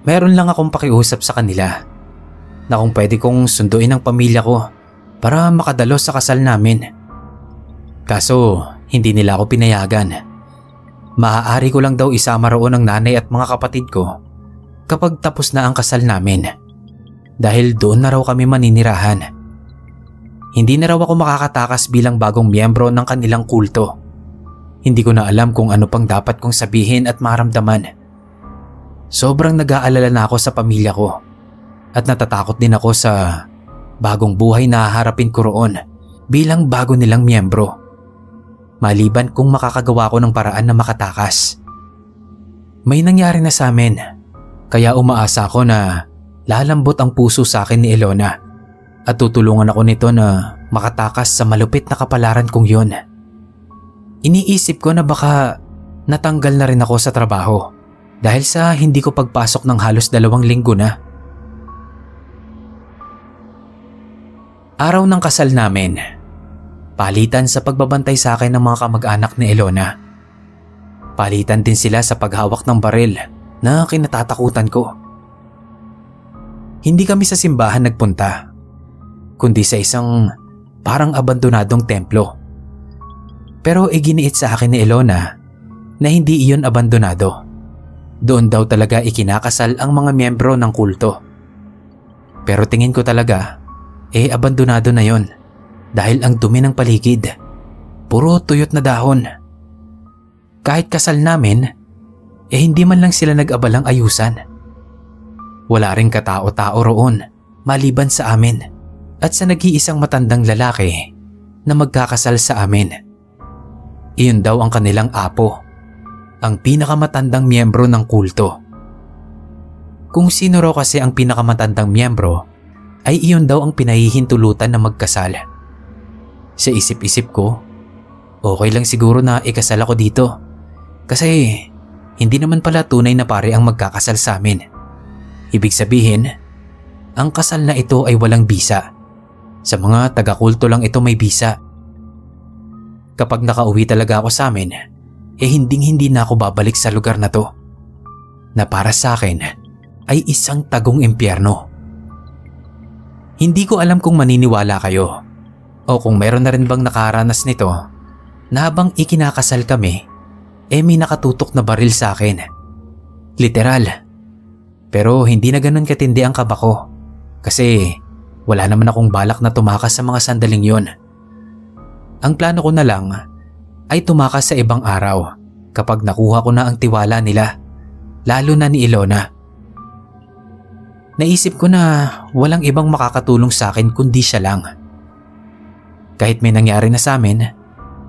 Meron lang akong pakiusap sa kanila na kung pwede kong sunduin ang pamilya ko para makadalo sa kasal namin. Kaso Hindi nila ako pinayagan. Maaari ko lang daw isama roon ang nanay at mga kapatid ko kapag tapos na ang kasal namin. Dahil doon na raw kami maninirahan. Hindi na raw ako makakatakas bilang bagong miyembro ng kanilang kulto. Hindi ko na alam kung ano pang dapat kong sabihin at maramdaman. Sobrang nag-aalala na ako sa pamilya ko at natatakot din ako sa bagong buhay na haharapin ko roon bilang bago nilang miyembro. Maliban kung makakagawa ko ng paraan na makatakas. May nangyari na sa amin, kaya umaasa ako na lalambot ang puso sa akin ni Ilona at tutulungan ako nito na makatakas sa malupit na kapalaran kong yun. Iniisip ko na baka natanggal na rin ako sa trabaho dahil sa hindi ko pagpasok ng halos 2 linggo na. Araw ng kasal namin. Palitan sa pagbabantay sa akin ng mga kamag-anak ni Ilona. Palitan din sila sa paghawak ng baril na kinatatakutan ko. Hindi kami sa simbahan nagpunta, kundi sa isang parang abandonadong templo. Pero iginiit sa akin ni Ilona na hindi iyon abandonado. Doon daw talaga ikinakasal ang mga miyembro ng kulto. Pero tingin ko talaga, abandonado na yon dahil ang dumi ng paligid. Puro tuyot na dahon. Kahit kasal namin, hindi man lang sila nag-abalang ayusan. Wala ring katao-tao roon maliban sa amin at sa nag-iisang matandang lalaki na magkakasal sa amin. Iyon daw ang kanilang apo, ang pinakamatandang miyembro ng kulto. Kung sino raw kasi ang pinakamatandang miyembro, ay iyon daw ang pinahihintulutan na magkasal. Sa isip-isip ko, okay lang siguro na ikasal ako dito kasi hindi naman pala tunay na pare ang magkakasal sa amin. Ibig sabihin, ang kasal na ito ay walang bisa. Sa mga taga-kulto lang ito may bisa. Kapag nakauwi talaga ako sa amin, hinding-hindi na ako babalik sa lugar na to, na para sa akin ay isang tagong impyerno. Hindi ko alam kung maniniwala kayo o kung meron na rin bang nakaranas nito na habang ikinakasal kami, may nakatutok na baril sa akin. Literal. Pero hindi na ganun katindi ang kaba ko kasi wala naman akong balak na tumakas sa mga sandaling yon. Ang plano ko na lang ay tumakas sa ibang araw kapag nakuha ko na ang tiwala nila, lalo na ni Ilona. Naisip ko na walang ibang makakatulong sa akin kundi siya lang. Kahit may nangyari na sa amin,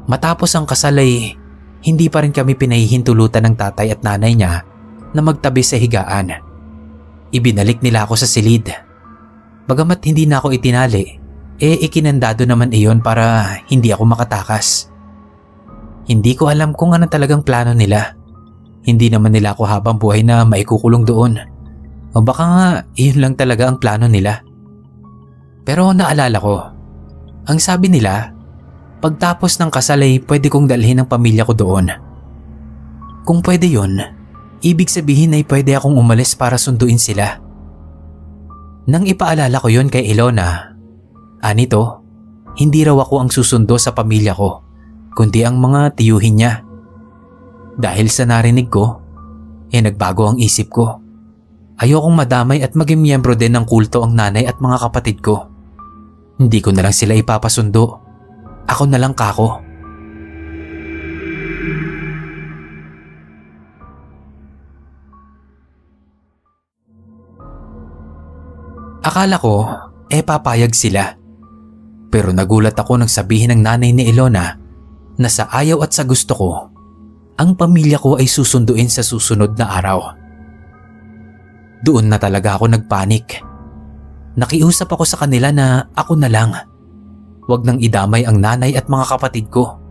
matapos ang kasal ay hindi pa rin kami pinahihintulutan ng tatay at nanay niya na magtabi sa higaan. Ibinalik nila ako sa silid. Bagamat hindi na ako itinali, ikinandado naman iyon para hindi ako makatakas. Hindi ko alam kung ano talagang plano nila. Hindi naman nila ako habang buhay na maikukulong doon. O baka nga iyon lang talaga ang plano nila. Pero naalala ko, ang sabi nila, pagtapos ng kasal ay pwede kong dalhin ang pamilya ko doon. Kung pwede yun, ibig sabihin ay pwede akong umalis para sunduin sila. Nang ipaalala ko yon kay Ilona, anito, hindi raw ako ang susundo sa pamilya ko, kundi ang mga tiyuhin niya. Dahil sa narinig ko, nagbago ang isip ko. Ayokong madamay at maging miyembro din ng kulto ang nanay at mga kapatid ko. Hindi ko na lang sila ipapasundo. Ako na lang kako. Akala ko, papayag sila. Pero nagulat ako nang sabihin ng nanay ni Ilona na sa ayaw at sa gusto ko, ang pamilya ko ay susunduin sa susunod na araw. Doon na talaga ako nagpanik. Nakiusap ako sa kanila na ako na lang. Huwag nang idamay ang nanay at mga kapatid ko.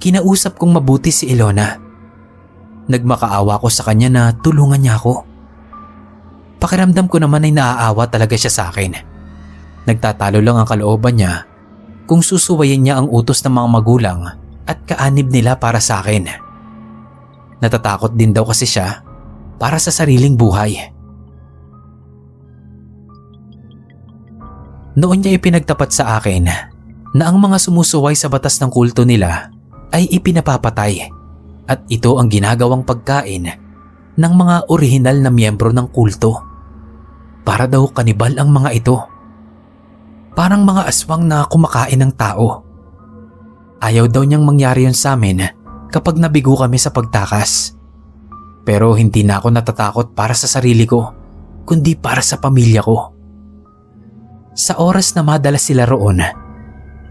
Kinausap kong mabuti si Ilona. Nagmakaawa ko sa kanya na tulungan niya ako. Pakiramdam ko naman ay naaawa talaga siya sa akin. Nagtatalo lang ang kalooban niya kung susuwayin niya ang utos ng mga magulang at kaanib nila para sa akin. Natatakot din daw kasi siya para sa sariling buhay. Noon niya ipinagtapat sa akin na ang mga sumusuway sa batas ng kulto nila ay ipinapapatay at ito ang ginagawang pagkain ng mga orihinal na miyembro ng kulto. Para daw kanibal ang mga ito. Parang mga aswang na kumakain ng tao. Ayaw daw niyang mangyari yun sa amin kapag nabigo kami sa pagtakas. Pero hindi na ako natatakot para sa sarili ko, kundi para sa pamilya ko. Sa oras na madala sila roon,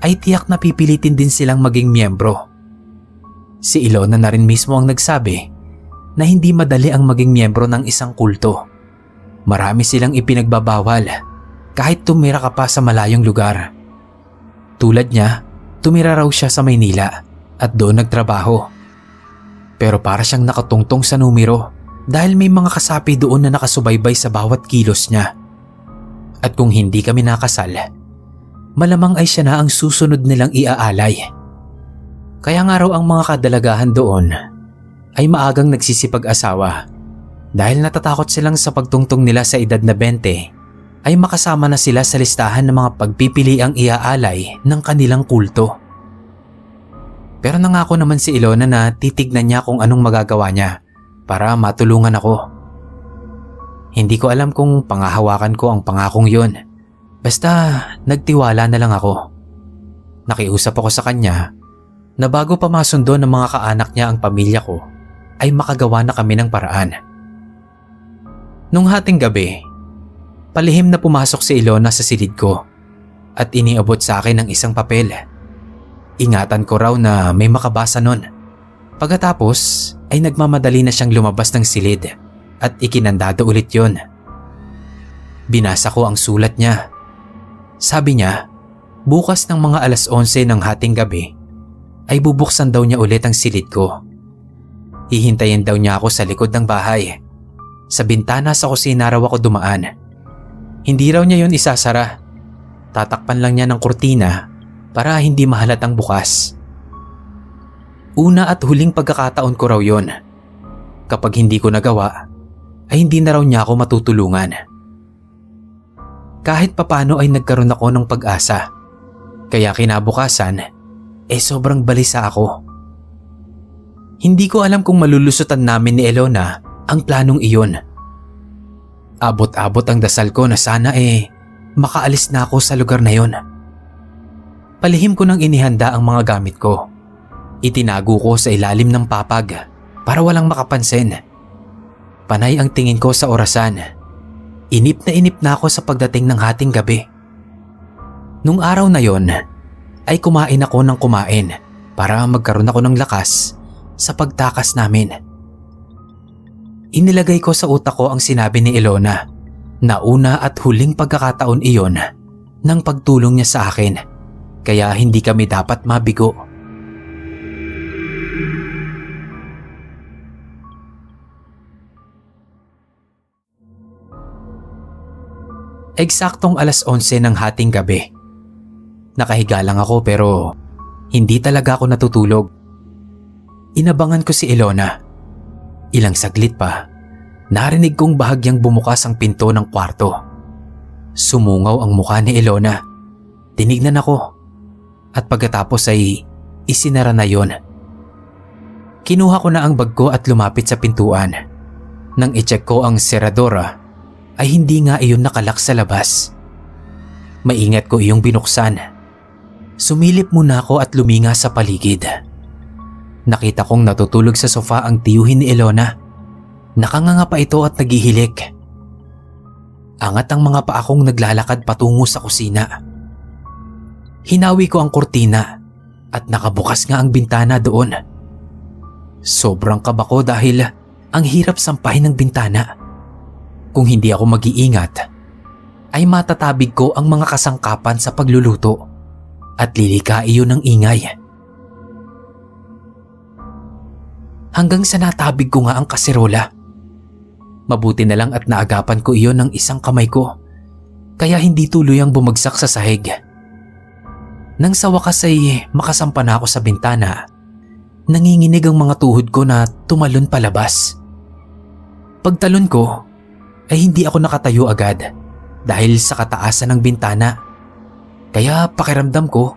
ay tiyak na pipilitin din silang maging miyembro. Si Ilona na rin mismo ang nagsabi na hindi madali ang maging miyembro ng isang kulto. Marami silang ipinagbabawal kahit tumira ka pa sa malayong lugar. Tulad niya, tumira raw siya sa Maynila at doon nagtrabaho. Pero para siyang nakatungtong sa numero dahil may mga kasapi doon na nakasubaybay sa bawat kilos niya. At kung hindi kami nakasal, malamang ay siya na ang susunod nilang iaalay. Kaya nga raw ang mga kadalagahan doon ay maagang nagsisipag-asawa dahil natatakot silang sa pagtungtong nila sa edad na 20 ay makasama na sila sa listahan ng mga pagpipiliang iaalay ng kanilang kulto. Pero nangako naman si Ilona na titignan niya kung anong magagawa niya para matulungan ako. Hindi ko alam kung pangahawakan ko ang pangakong yun. Basta nagtiwala na lang ako. Nakiusap ako sa kanya na bago pa masundo ng mga kaanak niya ang pamilya ko ay makagawa na kami ng paraan. Nung hating gabi, palihim na pumasok si Ilona sa silid ko at iniabot sa akin ng isang papel. Ingatan ko raw na may makabasa nun. Pagkatapos ay nagmamadali na siyang lumabas ng silid at ikinandado ulit yon. Binasa ko ang sulat niya. Sabi niya, bukas ng mga 11:11 ng hating gabi ay bubuksan daw niya ulit ang silid ko. Hihintayin daw niya ako sa likod ng bahay. Sa bintana sa kusina raw ako dumaan. Hindi raw niya yon isasara. Tatakpan lang niya ng kurtina para hindi mahalatang bukas. Una at huling pagkakataon ko raw yon. Kapag hindi ko nagawa, ay hindi na raw niya ako matutulungan. Kahit papano ay nagkaroon ako ng pag-asa. Kaya kinabukasan, sobrang balisa ako. Hindi ko alam kung malulusutan namin ni Ilona ang planong iyon. Abot-abot ang dasal ko na sana makaalis na ako sa lugar na yon. Palihim ko nang inihanda ang mga gamit ko. Itinago ko sa ilalim ng papag para walang makapansin. Panay ang tingin ko sa orasan. Inip na ako sa pagdating ng hating gabi. Nung araw na yon, ay kumain ako ng kumain para magkaroon ako ng lakas sa pagtakas namin. Inilagay ko sa utak ko ang sinabi ni Ilona na una at huling pagkakataon iyon ng pagtulong niya sa akin. Kaya hindi kami dapat mabigo. Eksaktong 11:11 ng hating gabi. Nakahiga lang ako pero hindi talaga ako natutulog. Inabangan ko si Ilona. Ilang saglit pa, narinig kong bahagyang bumukas ang pinto ng kwarto. Sumungaw ang mukha ni Ilona. Tinignan ako. At pagkatapos ay isinara na yon. Kinuha ko na ang bag ko at lumapit sa pintuan. Nang i-check ko ang seradora, ay hindi nga iyon nakalak sa labas. Maingat ko iyong binuksan. Sumilip muna ako at luminga sa paligid. Nakita kong natutulog sa sofa ang tiyuhin ni Ilona. Nakanganga pa ito at naghihilik. Angat ang mga paa kong naglalakad patungo sa kusina. Hinawi ko ang kurtina at nakabukas nga ang bintana doon. Sobrang kaba ko dahil ang hirap sampahin ng bintana. Kung hindi ako mag-iingat, ay matatabig ko ang mga kasangkapan sa pagluluto at lilika iyon ng ingay. Hanggang sa natabig ko nga ang kaserola. Mabuti na lang at naagapan ko iyon ng isang kamay ko, kaya hindi tuluyang bumagsak sa sahig. Nang sa wakas ay makasampa na ako sa bintana, nanginginig ang mga tuhod ko na tumalon palabas. Pagtalon ko ay hindi ako nakatayo agad dahil sa kataasan ng bintana. Kaya pakiramdam ko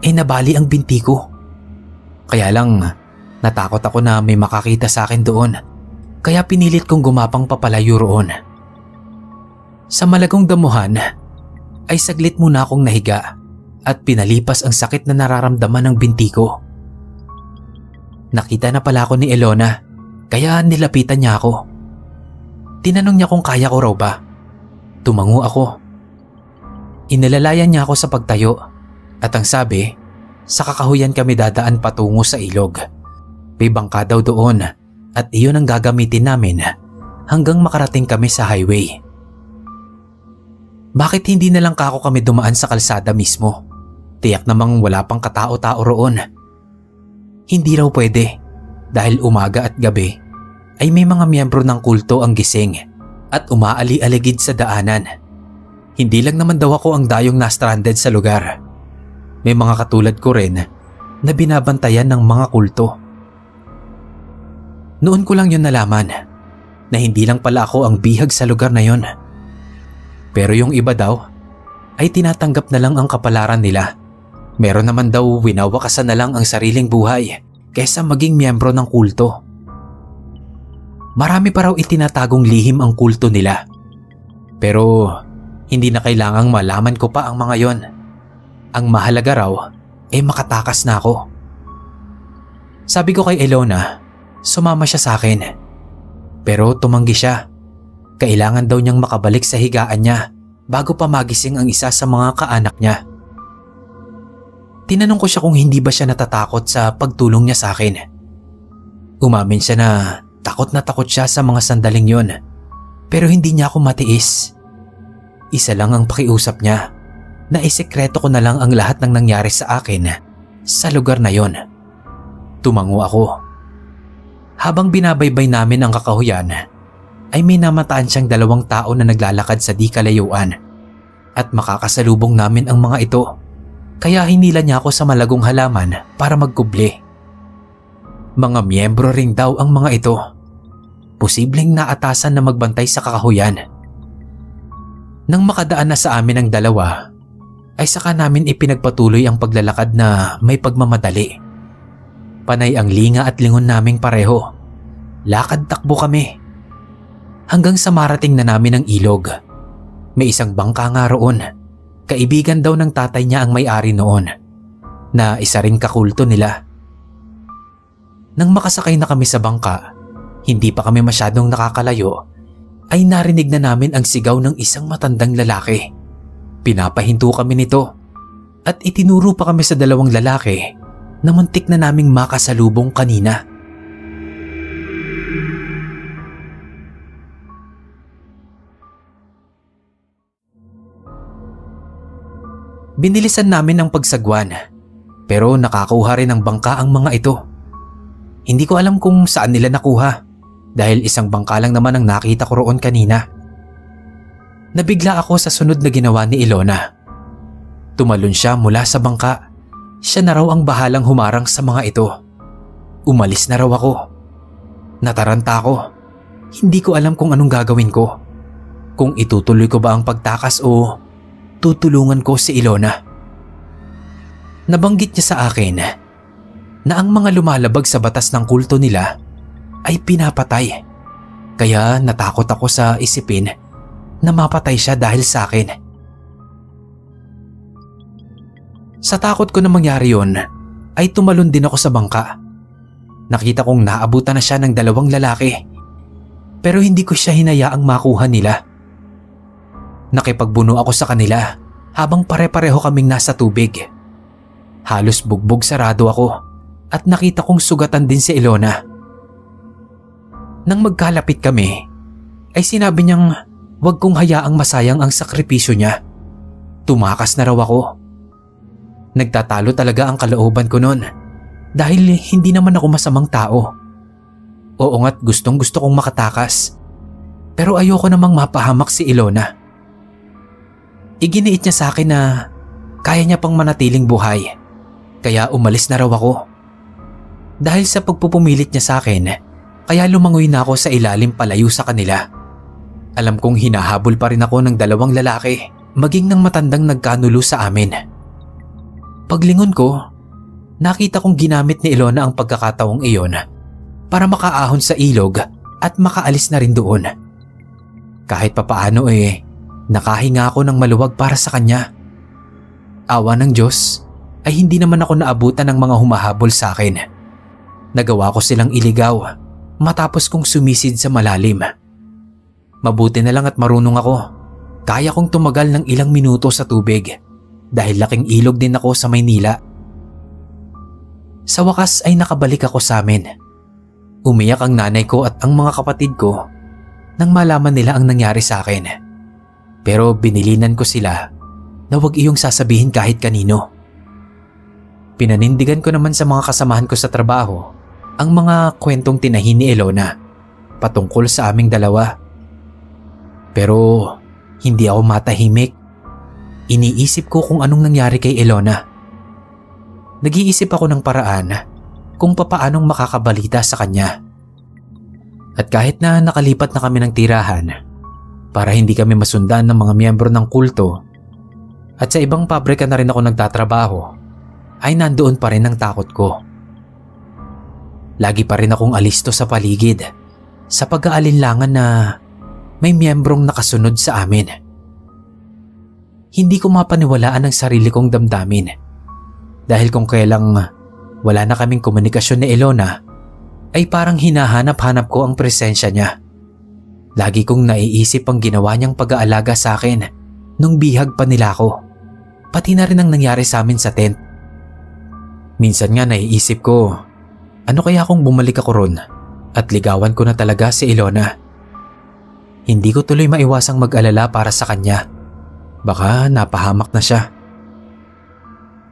nabali ang binti ko. Kaya lang natakot ako na may makakita sa akin doon, kaya pinilit kong gumapang papalayo roon. Sa malagong damuhan ay saglit muna akong nahiga at pinalipas ang sakit na nararamdaman ng binti ko. Nakita na pala ako ni Ilona kaya nilapitan niya ako. Tinanong niya kung kaya ko raw ba. Tumango ako. Inalalayan niya ako sa pagtayo at ang sabi, sa kakahuyan kami dadaan patungo sa ilog. May bangka daw doon at iyon ang gagamitin namin hanggang makarating kami sa highway. Bakit hindi na lang kako kami dumaan sa kalsada mismo? Tiyak namang wala pang katao-tao roon. Hindi raw pwede dahil umaga at gabi ay may mga miyembro ng kulto ang gising at umaali-aligid sa daanan. Hindi lang naman daw ako ang dayong na-stranded sa lugar. May mga katulad ko rin na binabantayan ng mga kulto. Noon ko lang yun nalaman na hindi lang pala ako ang bihag sa lugar na yon. Pero yung iba daw ay tinatanggap na lang ang kapalaran nila. Meron naman daw winawakasan na lang ang sariling buhay kaysa maging miyembro ng kulto. Marami pa raw itinatagong lihim ang kulto nila. Pero hindi na kailangang malaman ko pa ang mga yon. Ang mahalaga raw ay makatakas na ako. Sabi ko kay Ilona, sumama siya sa akin. Pero tumanggi siya. Kailangan daw niyang makabalik sa higaan niya bago pa magising ang isa sa mga kaanak niya. Tinanong ko siya kung hindi ba siya natatakot sa pagtulong niya sa akin. Umamin siya na takot siya sa mga sandaling yon, pero hindi niya ako matiis. Isa lang ang pakiusap niya, na isekreto ko na lang ang lahat ng nangyari sa akin sa lugar na yon. Tumango ako. Habang binabaybay namin ang kakahuyan, ay may namataan siyang 2 tao na naglalakad sa di kalayuan at makakasalubong namin ang mga ito. Kaya hinila niya ako sa malagong halaman para magkubli. Mga miyembro ring daw ang mga ito. Posibleng naatasan na magbantay sa kakahuyan. Nang makadaan na sa amin ang 2, ay saka namin ipinagpatuloy ang paglalakad na may pagmamadali. Panay ang linga at lingon naming pareho. Lakad takbo kami. Hanggang sa marating na namin ang ilog. May isang bangka nga roon. Kaibigan daw ng tatay niya ang may-ari noon, na isa ring kakulto nila. Nang makasakay na kami sa bangka, hindi pa kami masyadong nakakalayo, ay narinig na namin ang sigaw ng isang matandang lalaki. Pinapahinto kami nito at itinuro pa kami sa 2 lalaki na muntik na naming makasalubong kanina. Binilisan namin ang pagsagwan, pero nakakuha rin ng bangka ang mga ito. Hindi ko alam kung saan nila nakuha dahil isang bangka lang naman ang nakita ko roon kanina. Nabigla ako sa sunod na ginawa ni Ilona. Tumalon siya mula sa bangka. Siya na raw ang bahalang humarang sa mga ito. Umalis na raw ako. Nataranta ako. Hindi ko alam kung anong gagawin ko. Kung itutuloy ko ba ang pagtakas o tutulungan ko si Ilona. Nabanggit niya sa akin na ang mga lumalabag sa batas ng kulto nila ay pinapatay. Kaya natakot ako sa isipin na mapatay siya dahil sa akin. Sa takot ko na mangyari yon, ay tumalon din ako sa bangka. Nakita kong naabutan na siya ng 2 lalaki. Pero hindi ko siya hinayaang makuha nila. Nakipagbuno ako sa kanila habang pare-pareho kaming nasa tubig. Halos bugbog sarado ako at nakita kong sugatan din si Ilona. Nang magkalapit kami, ay sinabi niyang huwag kong hayaang masayang ang sakripisyo niya. Tumakas na raw ako. Nagtatalo talaga ang kalooban ko noon dahil hindi naman ako masamang tao. Oo nga't gustong gusto kong makatakas, pero ayoko namang mapahamak si Ilona. Iginiit niya sa akin na kaya niya pang manatiling buhay, kaya umalis na raw ako. Dahil sa pagpupumilit niya sa akin, kaya lumangoy na ako sa ilalim palayo sa kanila. Alam kong hinahabol pa rin ako ng 2 lalaki, maging ng matandang nagkanulo sa amin. Paglingon ko, nakita kong ginamit ni Ilona ang pagkakataong iyon para makaahon sa ilog at makaalis na rin doon. Kahit papaano nakahinga ako ng maluwag para sa kanya. Awa ng Diyos ay hindi naman ako naabutan ng mga humahabol sa akin. Nagawa ko silang iligaw matapos kong sumisid sa malalim. Mabuti na lang at marunong ako. Kaya kong tumagal ng ilang minuto sa tubig dahil laking ilog din ako sa Maynila. Sa wakas ay nakabalik ako sa amin. Umiyak ang nanay ko at ang mga kapatid ko nang malaman nila ang nangyari sa akin. Pero binilinan ko sila na huwag iyong sasabihin kahit kanino. Pinanindigan ko naman sa mga kasamahan ko sa trabaho ang mga kwentong tinahin ni Ilona patungkol sa aming dalawa. Pero hindi ako matahimik. Iniisip ko kung anong nangyari kay Ilona. Nag-iisip ako ng paraan kung papaanong makakabalita sa kanya. At kahit na nakalipat na kami ng tirahan para hindi kami masundan ng mga miyembro ng kulto at sa ibang pabrika na rin ako nagtatrabaho, ay nandoon pa rin ang takot ko. Lagi pa rin akong alisto sa paligid sa pag-aalinlangan na may miyembrong nakasunod sa amin. Hindi ko mapaniwalaan ang sarili kong damdamin. Dahil kung kailang wala na kaming komunikasyon ni Ilona, ay parang hinahanap-hanap ko ang presensya niya. Lagi kong naiisip ang ginawa niyang pag-aalaga sa akin nung bihag pa nila ako. Pati na rin ang nangyari sa amin sa tent. Minsan nga naiisip ko, ano kaya kung bumalik ako ron at ligawan ko na talaga si Ilona? Hindi ko tuloy maiwasang mag-alala para sa kanya. Baka napahamak na siya.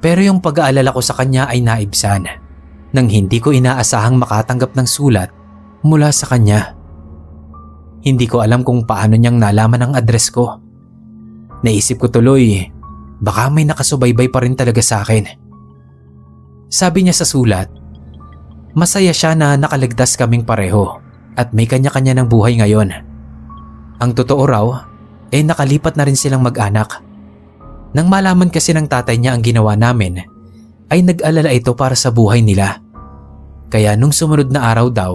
Pero yung pag-aalala ko sa kanya ay naibsan nang hindi ko inaasahang makatanggap ng sulat mula sa kanya. Hindi ko alam kung paano niyang nalaman ang address ko. Naisip ko tuloy, baka may nakasubaybay pa rin talaga sa akin. Sabi niya sa sulat, masaya siya na nakaligtas kaming pareho at may kanya-kanya ng buhay ngayon. Ang totoo raw, nakalipat na rin silang mag-anak. Nang malaman kasi ng tatay niya ang ginawa namin, ay nag-alala ito para sa buhay nila. Kaya nung sumunod na araw daw,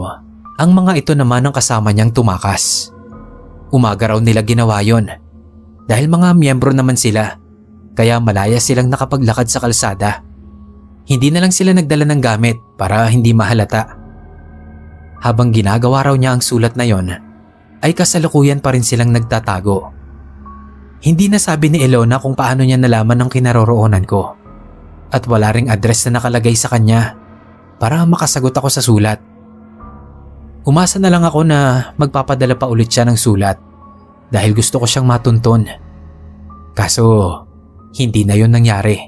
ang mga ito naman ang kasama niyang tumakas. Umaga raw nila ginawa yon. Dahil mga miyembro naman sila, kaya malaya silang nakapaglakad sa kalsada. Hindi na lang sila nagdala ng gamit para hindi mahalata. Habang ginagawa raw niya ang sulat na yon, ay kasalukuyan pa rin silang nagtatago. Hindi na sabi ni Ilona kung paano niya nalaman ang kinaroroonan ko. At wala ring address na nakalagay sa kanya para makasagot ako sa sulat. Umasa na lang ako na magpapadala pa ulit siya ng sulat dahil gusto ko siyang matunton. Kaso hindi na yon nangyari.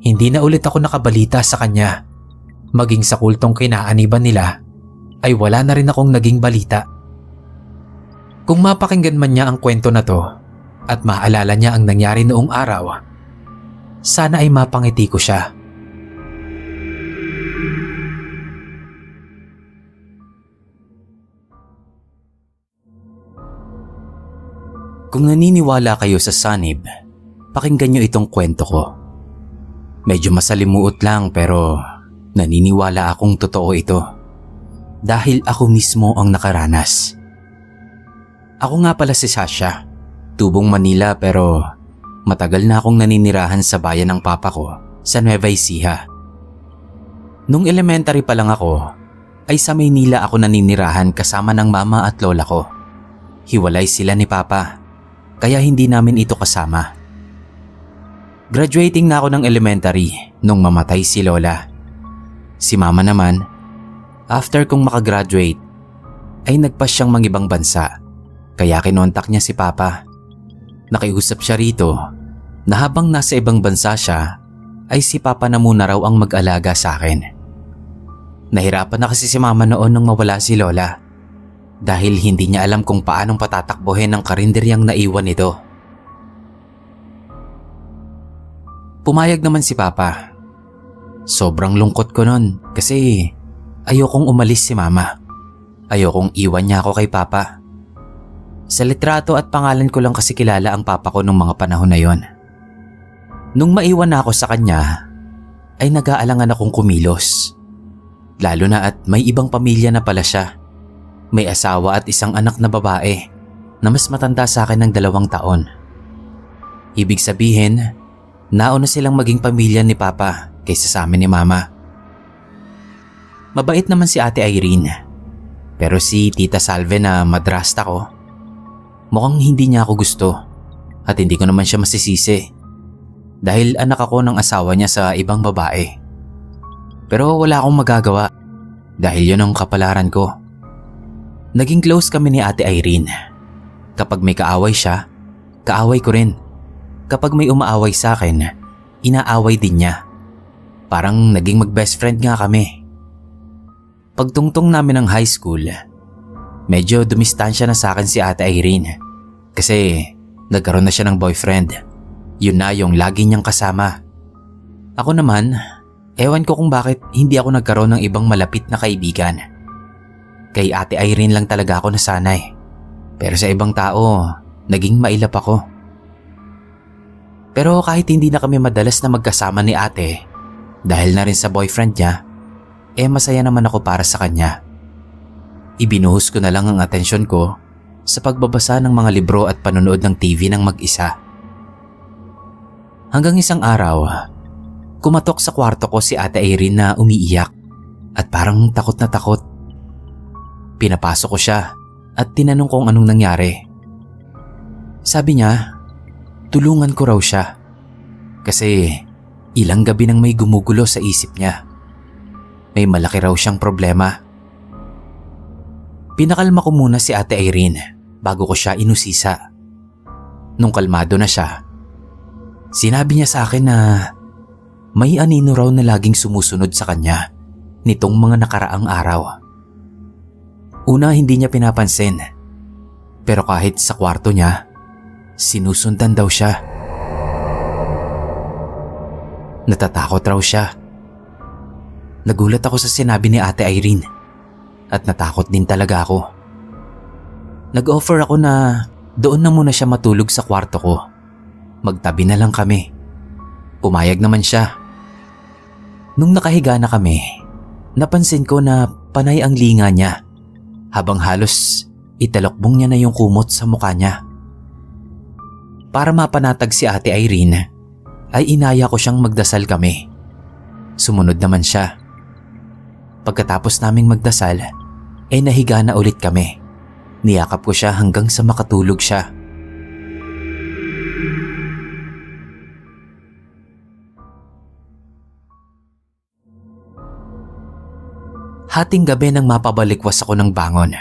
Hindi na ulit ako nakabalita sa kanya. Maging sa kultong kinaaniban nila ay wala na rin akong naging balita. Kung mapakinggan man niya ang kwento na to at maalala niya ang nangyari noong araw, sana ay mapangiti ko siya. Kung naniniwala kayo sa sanib, pakinggan niyo itong kwento ko. Medyo masalimuot lang pero naniniwala akong totoo ito. Dahil ako mismo ang nakaranas. Ako nga pala si Sasha, tubong Manila pero matagal na akong naninirahan sa bayan ng papa ko sa Nueva Ecija. Nung elementary pa lang ako, ay sa Maynila ako naninirahan kasama ng mama at lola ko. Hiwalay sila ni papa, kaya hindi namin ito kasama. Graduating na ako ng elementary nung mamatay si lola. Si mama naman, after kong makagraduate, ay nagpas siyang mangibang bansa. Kaya kinontak niya si papa. Nakiusap siya rito na habang nasa ibang bansa siya, ay si papa na muna raw ang mag-alaga sa akin. Nahirapan na kasi si mama noon nang mawala si lola. Dahil hindi niya alam kung paanong patatakbuhin ang karinderyang naiwan nito. Pumayag naman si papa. Sobrang lungkot ko nun kasi ayokong umalis si mama. Ayokong iwan niya ako kay papa. Sa litrato at pangalan ko lang kasi kilala ang papa ko nung mga panahon na yon. Nung maiwan na ako sa kanya, ay nag-aalangan akong kumilos. Lalo na at may ibang pamilya na pala siya. May asawa at isang anak na babae na mas matanda sa akin ng 2 taon. Ibig sabihin, nauna silang maging pamilya ni Papa kaysa sa amin ni Mama. Mabait naman si Ate Irene. Pero si Tita Salve na madrasta ko, mukhang hindi niya ako gusto at hindi ko naman siya masisisi dahil anak ako ng asawa niya sa ibang babae. Pero wala akong magagawa dahil yun ang kapalaran ko. Naging close kami ni Ate Irene. Kapag may kaaway siya, kaaway ko rin. Kapag may umaaway sa akin, inaaway din niya. Parang naging mag-best friend nga kami. Pagtungtong namin ng high school, medyo dumistansya na sa akin si Ate Irene kasi nagkaroon na siya ng boyfriend. Yun na yung lagi niyang kasama. Ako naman, ewan ko kung bakit hindi ako nagkaroon ng ibang malapit na kaibigan. Kay Ate Irene lang talaga ako nasanay. Pero sa ibang tao, naging mailap ako. Pero kahit hindi na kami madalas na magkasama ni ate, dahil na rin sa boyfriend niya, masaya naman ako para sa kanya. Ibinuhos ko na lang ang atensyon ko sa pagbabasa ng mga libro at panonood ng TV ng mag-isa. Hanggang isang araw, kumatok sa kwarto ko si Ate Irene na umiiyak at parang takot na takot. Pinapasok ko siya at tinanong kung anong nangyari. Sabi niya, tulungan ko raw siya kasi ilang gabi nang may gumugulo sa isip niya. May malaki raw siyang problema. Pinakalma ko muna si Ate Irene bago ko siya inusisa. Nung kalmado na siya, sinabi niya sa akin na may anino raw na laging sumusunod sa kanya nitong mga nakaraang araw. Una hindi niya pinapansin, pero kahit sa kwarto niya, sinusundan daw siya. Natatakot raw siya. Nagulat ako sa sinabi ni Ate Irene at natakot din talaga ako. Nag-offer ako na doon na muna siya matulog sa kwarto ko. Magtabi na lang kami. Pumayag naman siya. Nung nakahiga na kami, napansin ko na panay ang linga niya habang halos italokbong niya na yung kumot sa mukha niya. Para mapanatag si Ate Irene, ay inaya ko siyang magdasal kami. Sumunod naman siya. Pagkatapos naming magdasal, nahiga na ulit kami. Niyakap ko siya hanggang sa makatulog siya. Hating gabi nang mapabalikwas ako ng bangon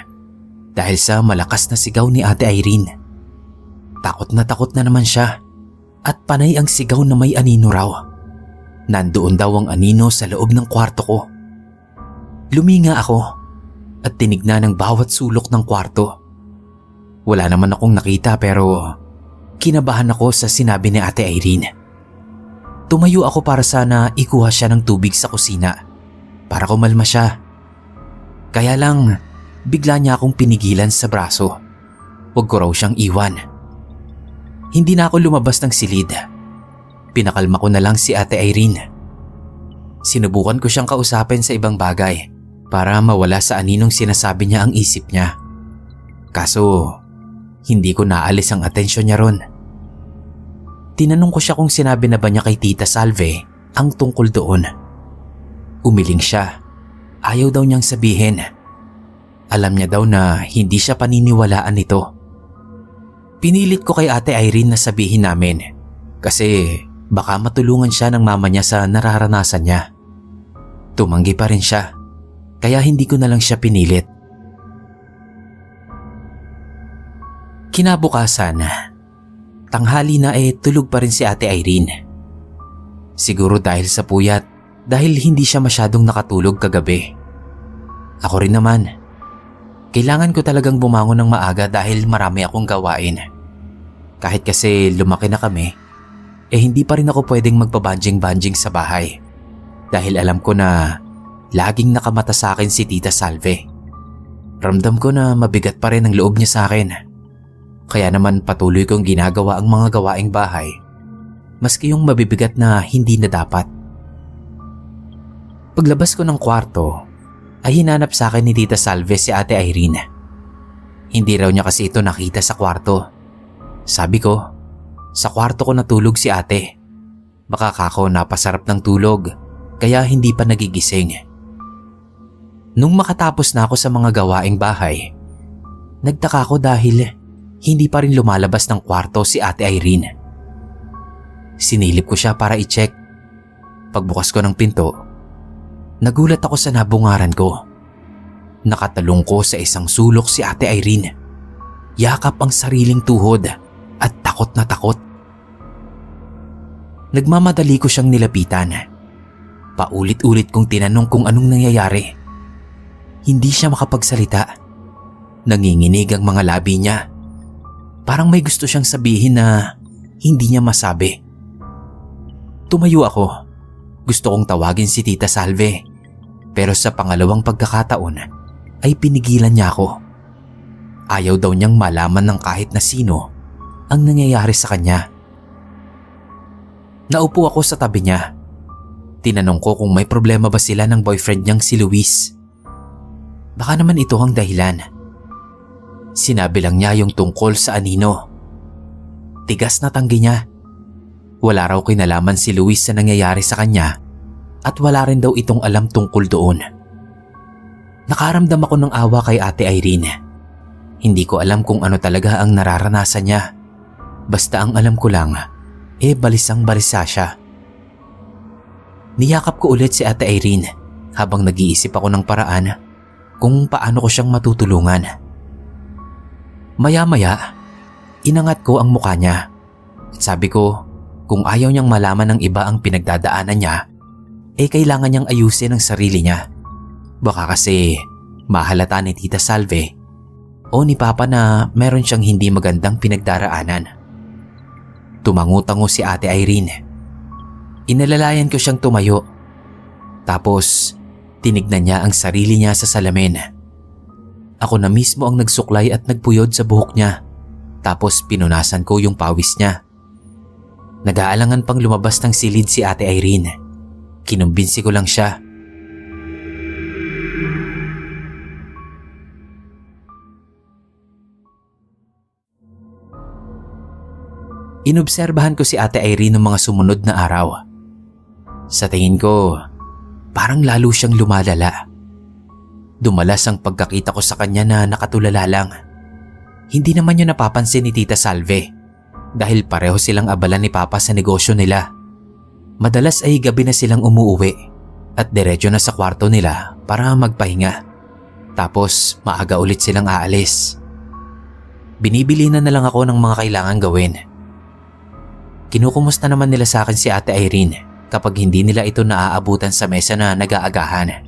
dahil sa malakas na sigaw ni Ate Irene. Takot na naman siya at panay ang sigaw na may anino raw. Nandoon daw ang anino sa loob ng kwarto ko. Luminga ako at tinignan ang bawat sulok ng kwarto. Wala naman akong nakita pero kinabahan ako sa sinabi ni Ate Irene. Tumayo ako para sana ikuha siya ng tubig sa kusina para kumalma siya. Kaya lang bigla niya akong pinigilan sa braso. Huwag ko raw siyang iwan. Hindi na ako lumabas ng silid. Pinakalma ko na lang si Ate Irene. Sinubukan ko siyang kausapin sa ibang bagay para mawala sa aninong sinasabi niya ang isip niya. Kaso, hindi ko naalis ang atensyon niya ron. Tinanong ko siya kung sinabi na ba niya kay Tita Salve ang tungkol doon. Umiling siya. Ayaw daw niyang sabihin. Alam niya daw na hindi siya paniniwalaan nito. Pinilit ko kay Ate Irene na sabihin namin kasi baka matulungan siya ng mama niya sa nararanasan niya. Tumanggi pa rin siya. Kaya hindi ko na lang siya pinilit. Kinabukasan, tanghali na tulog pa rin si Ate Irene. Siguro dahil sa puyat, dahil hindi siya masyadong nakatulog kagabi. Ako rin naman. Kailangan ko talagang bumangon ng maaga dahil marami akong gawain. Kahit kasi lumaki na kami, hindi pa rin ako pwedeng magpabanjing-banjing sa bahay. Dahil alam ko na laging nakamata sa akin si Tita Salve. Ramdam ko na mabigat pa rin ang loob niya sa akin. Kaya naman patuloy kong ginagawa ang mga gawaing bahay, maski yung mabibigat na hindi na dapat. Paglabas ko ng kwarto, ay hinanap sa akin ni Tita Salve si Ate Irene. Hindi raw niya kasi ito nakita sa kwarto. Sabi ko, sa kwarto ko natulog si ate. Baka kako napasarap ng tulog, kaya hindi pa nagigising. Nung makatapos na ako sa mga gawaing bahay, nagtaka ko dahil hindi pa rin lumalabas ng kwarto si Ate Irene. Sinilip ko siya para i-check. Pagbukas ko ng pinto, nagulat ako sa nabungaran ko. Nakatalong ko sa isang sulok si Ate Irene. Yakap ang sariling tuhod at takot na takot. Nagmamadali ko siyang nilapitan. Paulit-ulit kong tinanong kung anong nangyayari. Hindi siya makapagsalita. Nanginginig ang mga labi niya. Parang may gusto siyang sabihin na hindi niya masabi. Tumayo ako. Gusto kong tawagin si Tita Salve, pero sa pangalawang pagkakataon ay pinigilan niya ako. Ayaw daw niyang malaman ng kahit na sino ang nangyayari sa kanya. Naupo ako sa tabi niya. Tinanong ko kung may problema ba sila ng boyfriend niyang si Luis. Baka naman ito ang dahilan. Sinabi lang niya yung tungkol sa anino. Tigas na tanggi niya. Wala raw kinalaman si Luis sa nangyayari sa kanya at wala rin daw itong alam tungkol doon. Nakaramdam ako ng awa kay Ate Irene. Hindi ko alam kung ano talaga ang nararanasan niya. Basta ang alam ko lang, balisang balisa siya. Niyakap ko ulit si Ate Irene habang nag-iisip ako ng paraan kung paano ko siyang matutulungan. Maya-maya, inangat ko ang mukha niya at sabi ko kung ayaw niyang malaman ng iba ang pinagdadaanan niya, kailangan niyang ayusin ang sarili niya. Baka kasi mahalata ni Tita Salve o ni Papa na meron siyang hindi magandang pinagdaraanan. Tumango-tango si Ate Irene. Inalalayan ko siyang tumayo. Tapos tinignan niya ang sarili niya sa salamin. Ako na mismo ang nagsuklay at nagpuyod sa buhok niya. Tapos pinunasan ko yung pawis niya. Nag-aalangan pang lumabas ng silid si Ate Irene. Kinumbinsi ko lang siya. Inobserbahan ko si Ate Irene ng mga sumunod na araw. Sa tingin ko, parang lalo siyang lumalala. Dumalas ang pagkakita ko sa kanya na nakatulala lang. Hindi naman yun napapansin ni Tita Salve dahil pareho silang abala ni Papa sa negosyo nila. Madalas ay gabi na silang umuuwi at diretso na sa kwarto nila para magpahinga. Tapos maaga ulit silang aalis. Binibili na lang ako ng mga kailangan gawin. Kinukumusta naman nila sa akin si Ate Irene kapag hindi nila ito naaabutan sa mesa na nag-aagahan.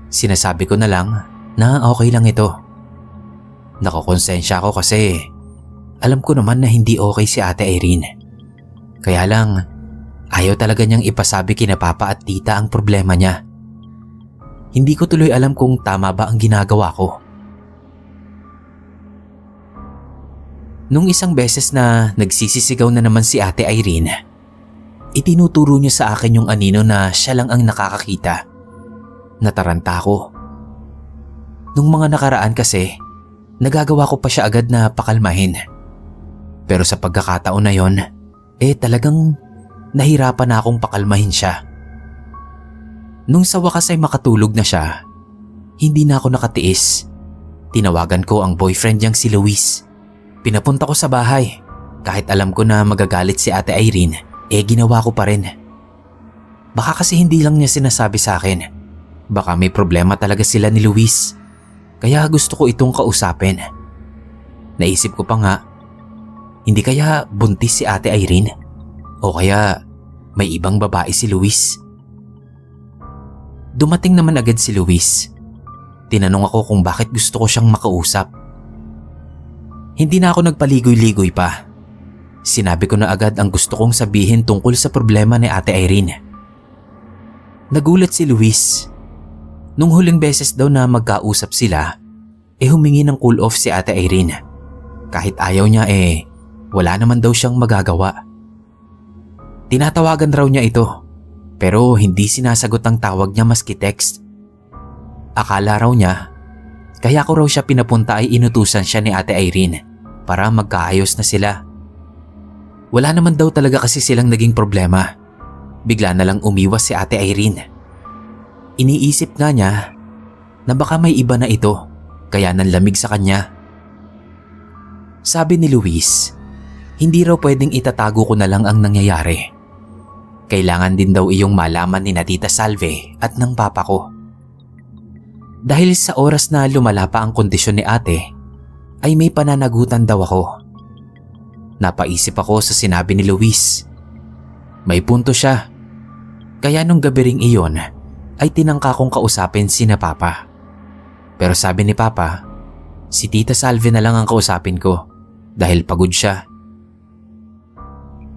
Sinasabi ko na lang na okay lang ito. Nakokonsensya ako kasi alam ko naman na hindi okay si Ate Irene. Kaya lang, ayaw talaga niyang ipasabi kina Papa at Tita ang problema niya. Hindi ko tuloy alam kung tama ba ang ginagawa ko. Nung isang beses na nagsisisigaw na naman si Ate Irene, itinuturo niya sa akin yung anino na siya lang ang nakakakita. Nataranta ko. Nung mga nakaraan kasi, nagagawa ko pa siya agad na pakalmahin. Pero sa pagkakataon na yon, talagang nahirapan na akong pakalmahin siya. Nung sa wakas ay makatulog na siya, hindi na ako nakatiis. Tinawagan ko ang boyfriend niyang si Luis. Pinapunta ko sa bahay. Kahit alam ko na magagalit si Ate Irene, ginawa ko pa rin. Baka kasi hindi lang niya sinasabi sa akin. Baka may problema talaga sila ni Luis. Kaya gusto ko itong kausapin. Naisip ko pa nga, hindi kaya buntis si Ate Irene? O kaya may ibang babae si Luis? Dumating naman agad si Luis. Tinanong ako kung bakit gusto ko siyang makausap. Hindi na ako nagpaligoy-ligoy pa. Sinabi ko na agad ang gusto kong sabihin tungkol sa problema ni Ate Irene. Nagulat si Luis. Nung huling beses daw na magkausap sila, humingi ng cool off si Ate Irene. Kahit ayaw niya wala naman daw siyang magagawa. Tinatawagan raw niya ito. pero hindi sinasagot ang tawag niya maski text. Akala raw niya, kaya ko raw siya pinapunta ay inutusan siya ni Ate Irene para magkaayos na sila. Wala naman daw talaga kasi silang naging problema. Bigla na lang umiwas si Ate Irene. Iniisip nga niya na baka may iba na ito kaya nanlamig sa kanya. Sabi ni Luis, hindi raw pwedeng itatago ko na lang ang nangyayari. Kailangan din daw iyong malaman ni Tita Salve at ng papa ko. Dahil sa oras na lumala pa ang kondisyon ni ate, ay may pananagutan daw ako. Napaisip ako sa sinabi ni Luis. May punto siya. Kaya nung gabi ring iyon ay tinangka kong kausapin sina papa. Pero sabi ni papa, si Tita Salve na lang ang kausapin ko dahil pagod siya.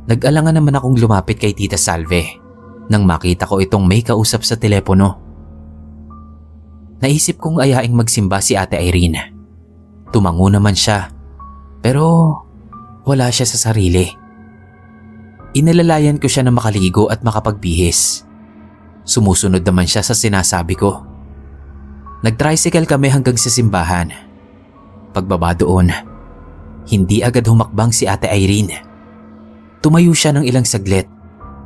Nag-alangan naman akong lumapit kay Tita Salve nang makita ko itong may kausap sa telepono. Naisip kong ayaing magsimba si Ate Irene. Tumango naman siya, pero wala siya sa sarili. Inalalayan ko siya na makaligo at makapagbihis. Sumusunod naman siya sa sinasabi ko. Nag-tricycle kami hanggang sa simbahan. Pagbaba doon, hindi agad humakbang si Ate Irene. Tumayo siya ng ilang saglit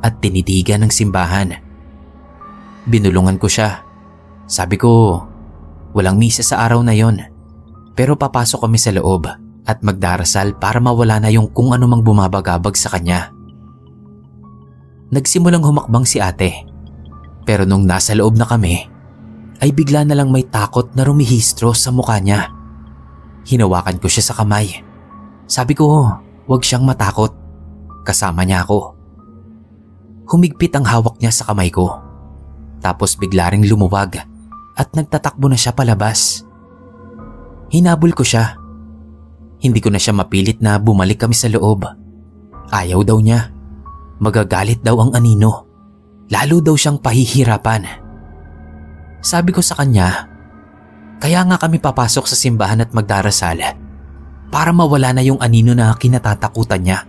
at tinitigan ng simbahan. Binulungan ko siya. Sabi ko, walang misa sa araw na yon, pero papasok kami sa loob at magdarasal para mawala na yung kung anumang bumabagabag sa kanya. Nagsimulang humakbang si ate, pero nung nasa loob na kami, ay bigla na lang may takot na rumihistro sa mukha niya. Hinawakan ko siya sa kamay. Sabi ko, huwag siyang matakot. Kasama niya ako. Humigpit ang hawak niya sa kamay ko. Tapos bigla ring lumuwag at nagtatakbo na siya palabas. Hinabol ko siya. Hindi ko na siya mapilit na bumalik kami sa loob. Ayaw daw niya. Magagalit daw ang anino. Lalo daw siyang pahihirapan. Sabi ko sa kanya, kaya nga kami papasok sa simbahan at magdarasal para mawala na yung anino na kinatatakutan niya.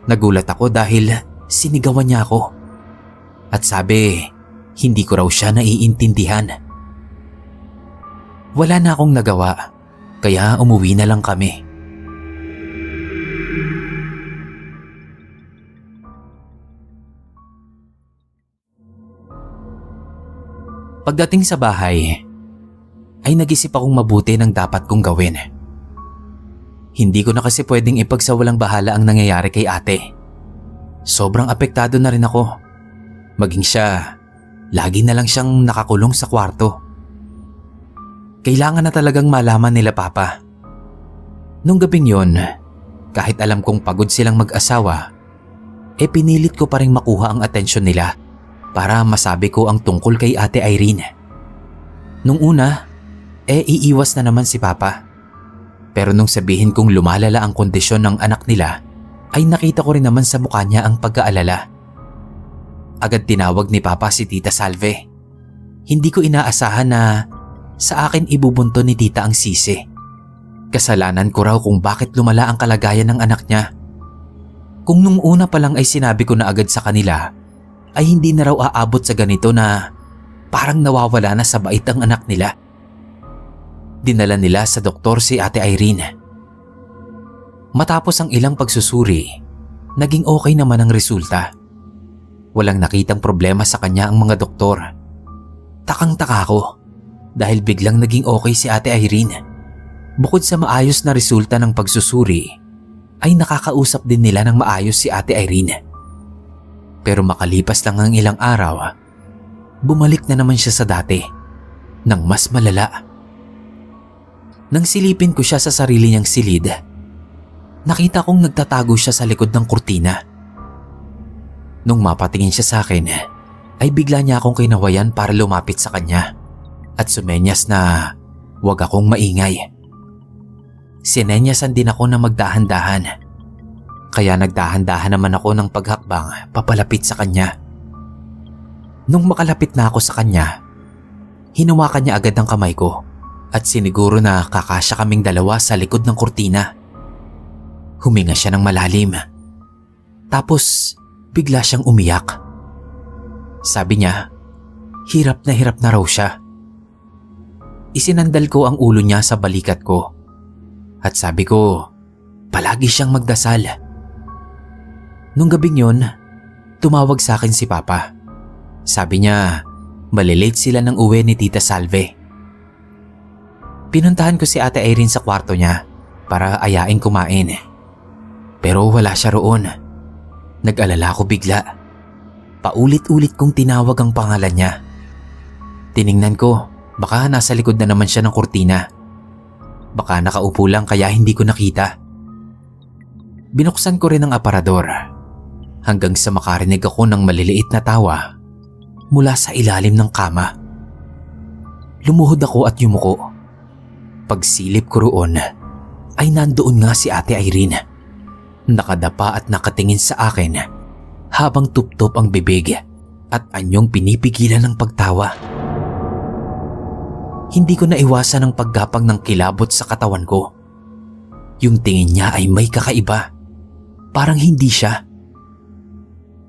Nagulat ako dahil sinigawan niya ako. At sabi, hindi ko raw siya naiintindihan. Wala na akong nagawa, kaya umuwi na lang kami. Pagdating sa bahay, ay nag-isip akong mabuti ng dapat kong gawin. Hindi ko na kasi pwedeng ipagsawalang bahala ang nangyayari kay ate. Sobrang apektado na rin ako. Maging siya, lagi na lang siyang nakakulong sa kwarto. Kailangan na talagang malaman nila papa. Nung gabing yon, kahit alam kong pagod silang mag-asawa, pinilit ko pa rin makuha ang atensyon nila para masabi ko ang tungkol kay Ate Irene. Nung una, iiwas na naman si papa. Pero nung sabihin kong lumalala ang kondisyon ng anak nila, ay nakita ko rin naman sa mukha niya ang pag-aalala. Agad tinawag ni papa si Tita Salve. Hindi ko inaasahan na sa akin ibubunto ni tita ang sisi. Kasalanan ko raw kung bakit lumala ang kalagayan ng anak niya. Kung nung una pa lang ay sinabi ko na agad sa kanila, ay hindi na raw aabot sa ganito na parang nawawala na sa bait ang anak nila. Dinala nila sa doktor si Ate Irene. Matapos ang ilang pagsusuri, naging okay naman ang resulta. Walang nakitang problema sa kanya ang mga doktor. Takang-taka ko dahil biglang naging okay si Ate Irene. Bukod sa maayos na resulta ng pagsusuri, ay nakakausap din nila ng maayos si Ate Irene. Pero makalipas lang ang ilang araw, bumalik na naman siya sa dati, nang mas malala. Nang silipin ko siya sa sarili niyang silid, nakita kong nagtatago siya sa likod ng kurtina. Nung mapatingin siya sa akin, ay bigla niya akong kinawayan para lumapit sa kanya at sumenyas na huwag akong maingay. Sinenyasan din ako na magdahan-dahan, kaya nagdahan-dahan naman ako ng paghakbang papalapit sa kanya. Nung makalapit na ako sa kanya, hinawakan niya agad ang kamay ko at siniguro na kakasya kaming dalawa sa likod ng kurtina. Huminga siya ng malalim. Tapos bigla siyang umiyak. Sabi niya, hirap na raw siya. Isinandal ko ang ulo niya sa balikat ko at sabi ko, palagi siyang magdasal. Nung gabing yun, tumawag sa akin si Papa. Sabi niya, malilate sila ng uwi ni Tita Salve. Pinuntahan ko si Ate Irene sa kwarto niya para ayaing kumain. Pero wala siya roon. Nag-alala ko bigla. Paulit-ulit kong tinawag ang pangalan niya. Tiningnan ko, baka nasa likod na naman siya ng kurtina. Baka nakaupo lang kaya hindi ko nakita. Binuksan ko rin ang aparador hanggang sa makarinig ako ng maliliit na tawa mula sa ilalim ng kama. Lumuhod ako at yumuko. Pagsilip ko roon ay nandoon nga si Ate Irene. Nakadapa at nakatingin sa akin habang tuptop ang bibig at anyong pinipigilan ng pagtawa. Hindi ko naiwasan ang paggapang ng kilabot sa katawan ko. Yung tingin niya ay may kakaiba. Parang hindi siya.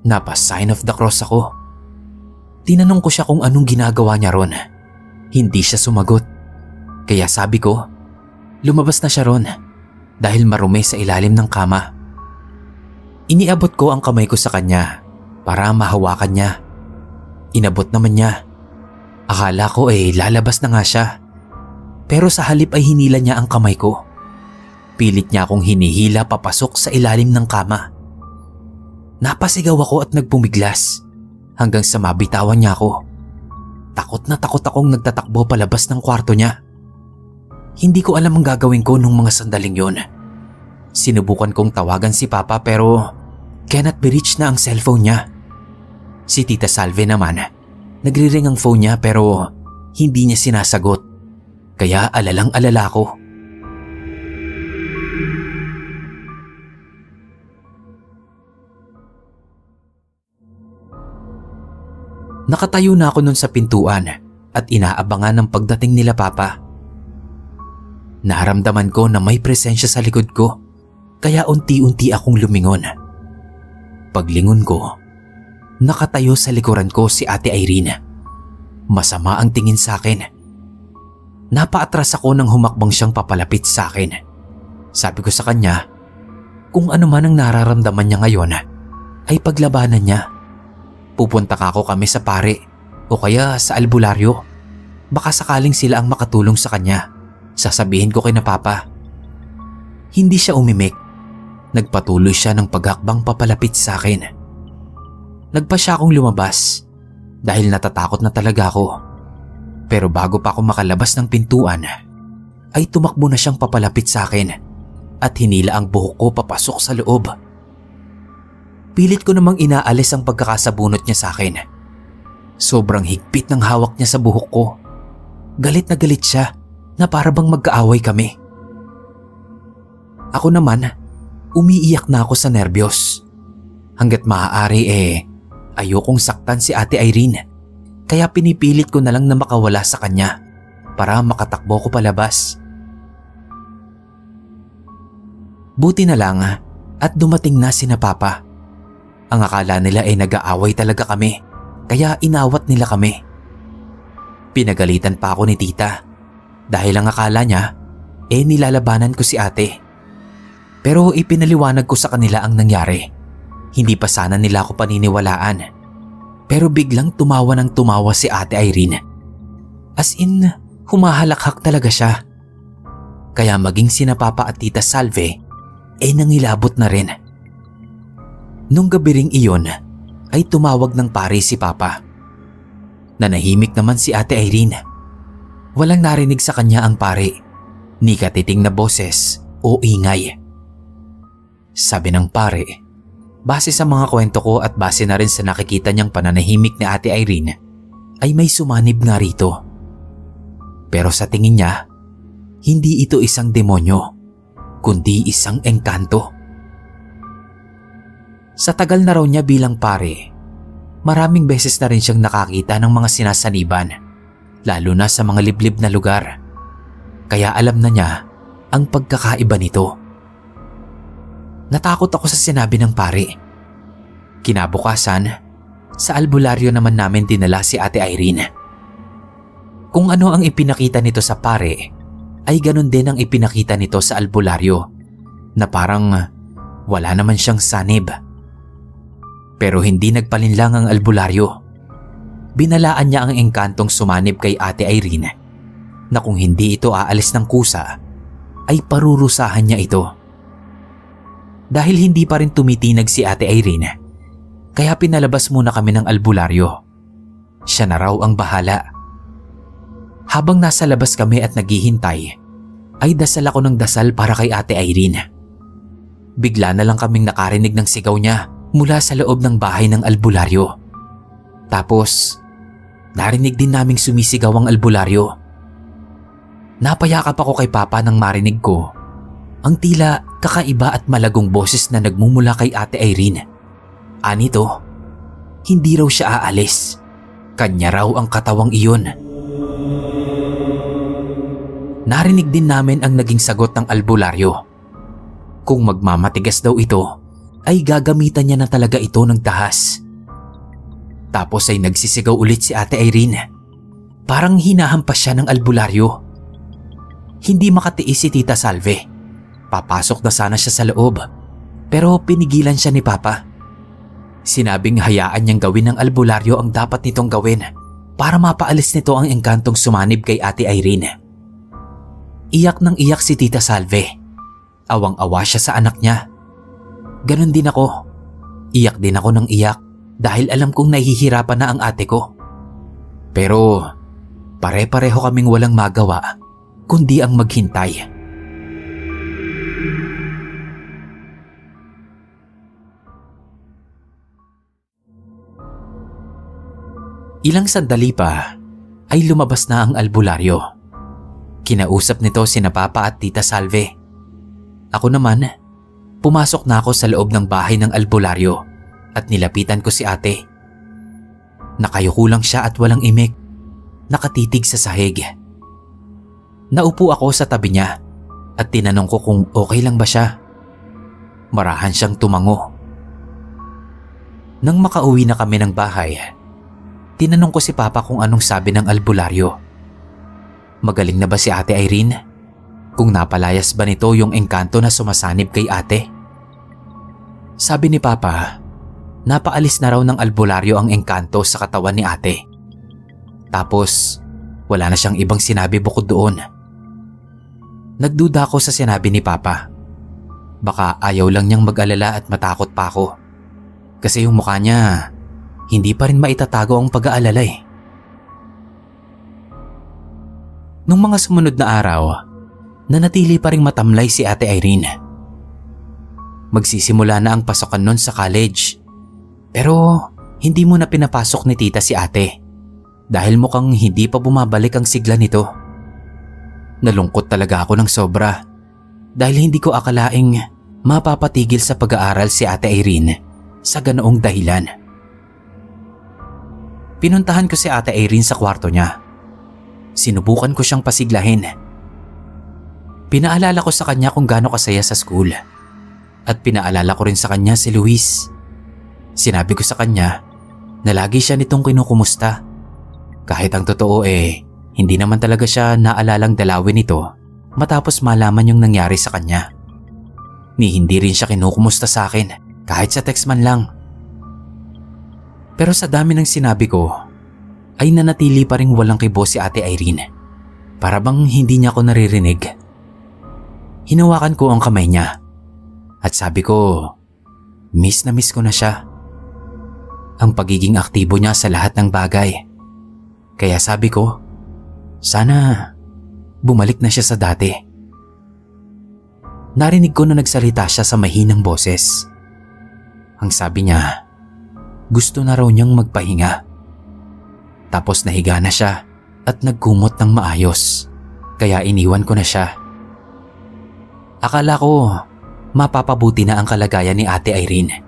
Napa-sign of the cross ako. Tinanong ko siya kung anong ginagawa niya ron. Hindi siya sumagot. Kaya sabi ko, lumabas na siya ron dahil marumi sa ilalim ng kama. Iniabot ko ang kamay ko sa kanya para mahawakan niya. Inabot naman niya. Akala ko lalabas na nga siya. Pero sa halip ay hinila niya ang kamay ko. Pilit niya akong hinihila papasok sa ilalim ng kama. Napasigaw ako at nagpumiglas hanggang sa mabitawan niya ako. Takot na takot akong nagtatakbo palabas ng kwarto niya. Hindi ko alam ang gagawin ko nung mga sandaling yon. Sinubukan kong tawagan si Papa pero cannot be reached na ang cellphone niya. Si Tita Salve naman, nagri-ring ang phone niya pero hindi niya sinasagot. Kaya alalang-alala ko. Nakatayo na ako nun sa pintuan at inaabangan ng pagdating nila Papa. Naramdaman ko na may presensya sa likod ko kaya unti-unti akong lumingon. Paglingon ko, nakatayo sa likuran ko si Ate Irene. Masama ang tingin sa akin. Napaatras ako nang humakbang siyang papalapit sa akin. Sabi ko sa kanya, kung ano man ang nararamdaman niya ngayon, ay paglabanan niya. Pupunta ka ako kami sa pare o kaya sa albularyo. Baka sakaling sila ang makatulong sa kanya. Sasabihin ko kay na Papa. Hindi siya umimik. Nagpatuloy siya ng paghakbang papalapit sa akin. Nagpa siya akong lumabas dahil natatakot na talaga ako. Pero bago pa ako makalabas ng pintuan, ay tumakbo na siyang papalapit sa akin at hinila ang buhok ko papasok sa loob. Pilit ko namang inaalis ang pagkakasabunot niya sa akin. Sobrang higpit ng hawak niya sa buhok ko. Galit na galit siya na para bang magkaaway kami. Ako naman, umiiyak na ako sa nerbiyos. Hanggat maaari ayokong saktan si Ate Irene. Kaya pinipilit ko na lang na makawala sa kanya para makatakbo ko palabas. Buti na lang at dumating na sina Papa. Ang akala nila nag-aaway talaga kami, kaya inawat nila kami. Pinagalitan pa ako ni Tita dahil ang akala niya nilalabanan ko si ate. Pero ipinaliwanag ko sa kanila ang nangyari. Hindi pa sana nila ako paniniwalaan. Pero biglang tumawa ng tumawa si Ate Irene. As in, humahalakhak talaga siya. Kaya maging sina Papa at Tita Salve nangilabot na rin. Nung gabi ring iyon ay tumawag ng pare si Papa. Nanahimik naman si Ate Irene. Walang narinig sa kanya ang pare, ni katiting na boses o ingay. Sabi ng pare, base sa mga kwento ko at base na rin sa nakikita niyang pananahimik ni Ate Irene, ay may sumanib nga rito. Pero sa tingin niya, hindi ito isang demonyo, kundi isang engkanto. Sa tagal na raw niya bilang pare, maraming beses na rin siyang nakakita ng mga sinasaniban, lalo na sa mga liblib na lugar. Kaya alam na niya ang pagkakaiba nito. Natakot ako sa sinabi ng pare. Kinabukasan, Sa albularyo naman namin dinala si Ate Irene. Kung ano ang ipinakita nito sa pare, ay ganun din ang ipinakita nito sa albularyo, na parang wala naman siyang sanib. Pero hindi nagpalinlang ang albularyo. Binalaan niya ang engkantong sumanib kay Ate Irene na kung hindi ito aalis ng kusa, ay parurusahan niya ito. Dahil hindi pa rin tumitinag si Ate Irene, kaya pinalabas muna kami ng albularyo. Siya na raw ang bahala. Habang nasa labas kami at naghihintay, ay dasal ako ng dasal para kay Ate Irene. Bigla na lang kaming nakarinig ng sigaw niya mula sa loob ng bahay ng albularyo. Tapos, narinig din naming sumisigaw ang albularyo. Napayakap ako kay Papa nang marinig ko ang tila kakaiba at malagong boses na nagmumula kay Ate Irene. Anito, hindi raw siya aalis. Kanya raw ang katawang iyon. Narinig din namin ang naging sagot ng albularyo. Kung magmamatigas daw ito, ay gagamitan niya na talaga ito ng tahas. Tapos ay nagsisigaw ulit si Ate Irene. Parang hinahampas siya ng albularyo. Hindi makatiis si Tita Salve. Papasok na sana siya sa loob, pero pinigilan siya ni Papa. Sinabing hayaan niyang gawin ng albularyo ang dapat nitong gawin para mapaalis nito ang engkantong sumanib kay Ate Irene. Iyak nang iyak si Tita Salve. Awang-awa siya sa anak niya. Ganon din ako. Iyak din ako ng iyak dahil alam kong nahihirapan na ang ate ko. Pero pare-pareho kaming walang magawa kundi ang maghintay. Ilang sandali pa ay lumabas na ang albularyo. Kinausap nito sina Papa at Tita Salve. Ako naman, pumasok na ako sa loob ng bahay ng albularyo at nilapitan ko si ate. Nakayuko lang siya at walang imik, nakatitig sa sahig. Naupo ako sa tabi niya at tinanong ko kung okay lang ba siya. Marahan siyang tumango. Nang makauwi na kami ng bahay, tinanong ko si Papa kung anong sabi ng albularyo. Magaling na ba si Ate Irene? Kung napalayas ba nito yung engkanto na sumasanib kay ate? Sabi ni Papa, napaalis na raw ng albularyo ang engkanto sa katawan ni ate. Tapos, wala na siyang ibang sinabi bukod doon. Nagduda ako sa sinabi ni Papa. Baka ayaw lang niyang mag-alala at matakot pa ako. Kasi yung mukha niya, hindi pa rin maitatago ang pag-aalala eh. Nung mga sumunod na araw, nanatili pa ring matamlay si Ate Irene. Magsisimula na ang pasokan nun sa college. Pero hindi mo na pinapasok ni Tita si ate dahil mukhang hindi pa bumabalik ang sigla nito. Nalungkot talaga ako ng sobra dahil hindi ko akalaing mapapatigil sa pag-aaral si Ate Irene sa ganoong dahilan. Pinuntahan ko si Ate Irene sa kwarto niya. Sinubukan ko siyang pasiglahin. Pinaalala ko sa kanya kung gaano kasaya sa school at pinaalala ko rin sa kanya si Luis. Sinabi ko sa kanya na lagi siya nitong kinukumusta. Kahit ang totoo hindi naman talaga siya naalalang dalawin ito matapos malaman yung nangyari sa kanya. Ni hindi rin siya kinukumusta sa akin kahit sa text man lang. Pero sa dami ng sinabi ko ay nanatili pa ring walang kibo si Ate Irene. Para bang hindi niya ako naririnig. Hinawakan ko ang kamay niya at sabi ko, miss na miss ko na siya. Ang pagiging aktibo niya sa lahat ng bagay. Kaya sabi ko, sana bumalik na siya sa dati. Narinig ko na nagsalita siya sa mahinang boses. Ang sabi niya, gusto na raw niyang magpahinga. Tapos nahiga na siya at nagkumot ng maayos. Kaya iniwan ko na siya. Akala ko mapapabuti na ang kalagayan ni Ate Irene.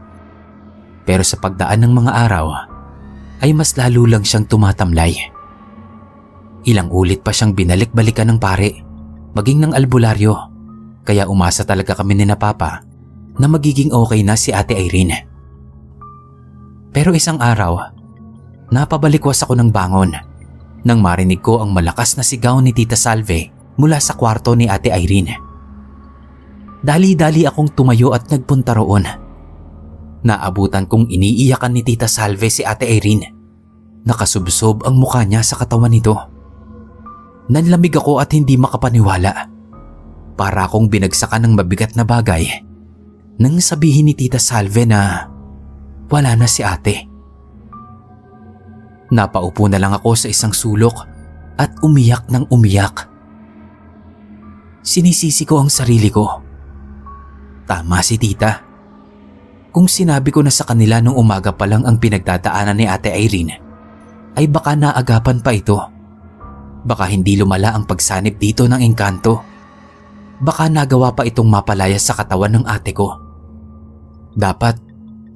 Pero sa pagdaan ng mga araw ay mas lalo lang siyang tumatamlay. Ilang ulit pa siyang binalik-balikan ng pare, maging ng albularyo. Kaya umasa talaga kami ni na Papa na magiging okay na si Ate Irene. Pero isang araw Napabalikwas ako ng bangon nang marinig ko ang malakas na sigaw ni Tita Salve mula sa kwarto ni Ate Irene. Dali-dali akong tumayo at nagpunta roon. Naabutan kong iniiyakan ni Tita Salve si Ate Irene. Nakasubsob ang mukha niya sa katawan nito. Nanlamig ako at hindi makapaniwala. Para akong binagsakan ng mabigat na bagay nang sabihin ni Tita Salve na wala na si ate. Napaupo na lang ako sa isang sulok at umiyak ng umiyak. Sinisisi ko ang sarili ko. Tama si tita. Kung sinabi ko na sa kanila nung umaga pa lang ang pinagdadaanan ni Ate Irene, ay baka naagapan pa ito. Baka hindi lumala ang pagsanib dito ng engkanto. Baka nagawa pa itong mapalaya sa katawan ng ate ko. Dapat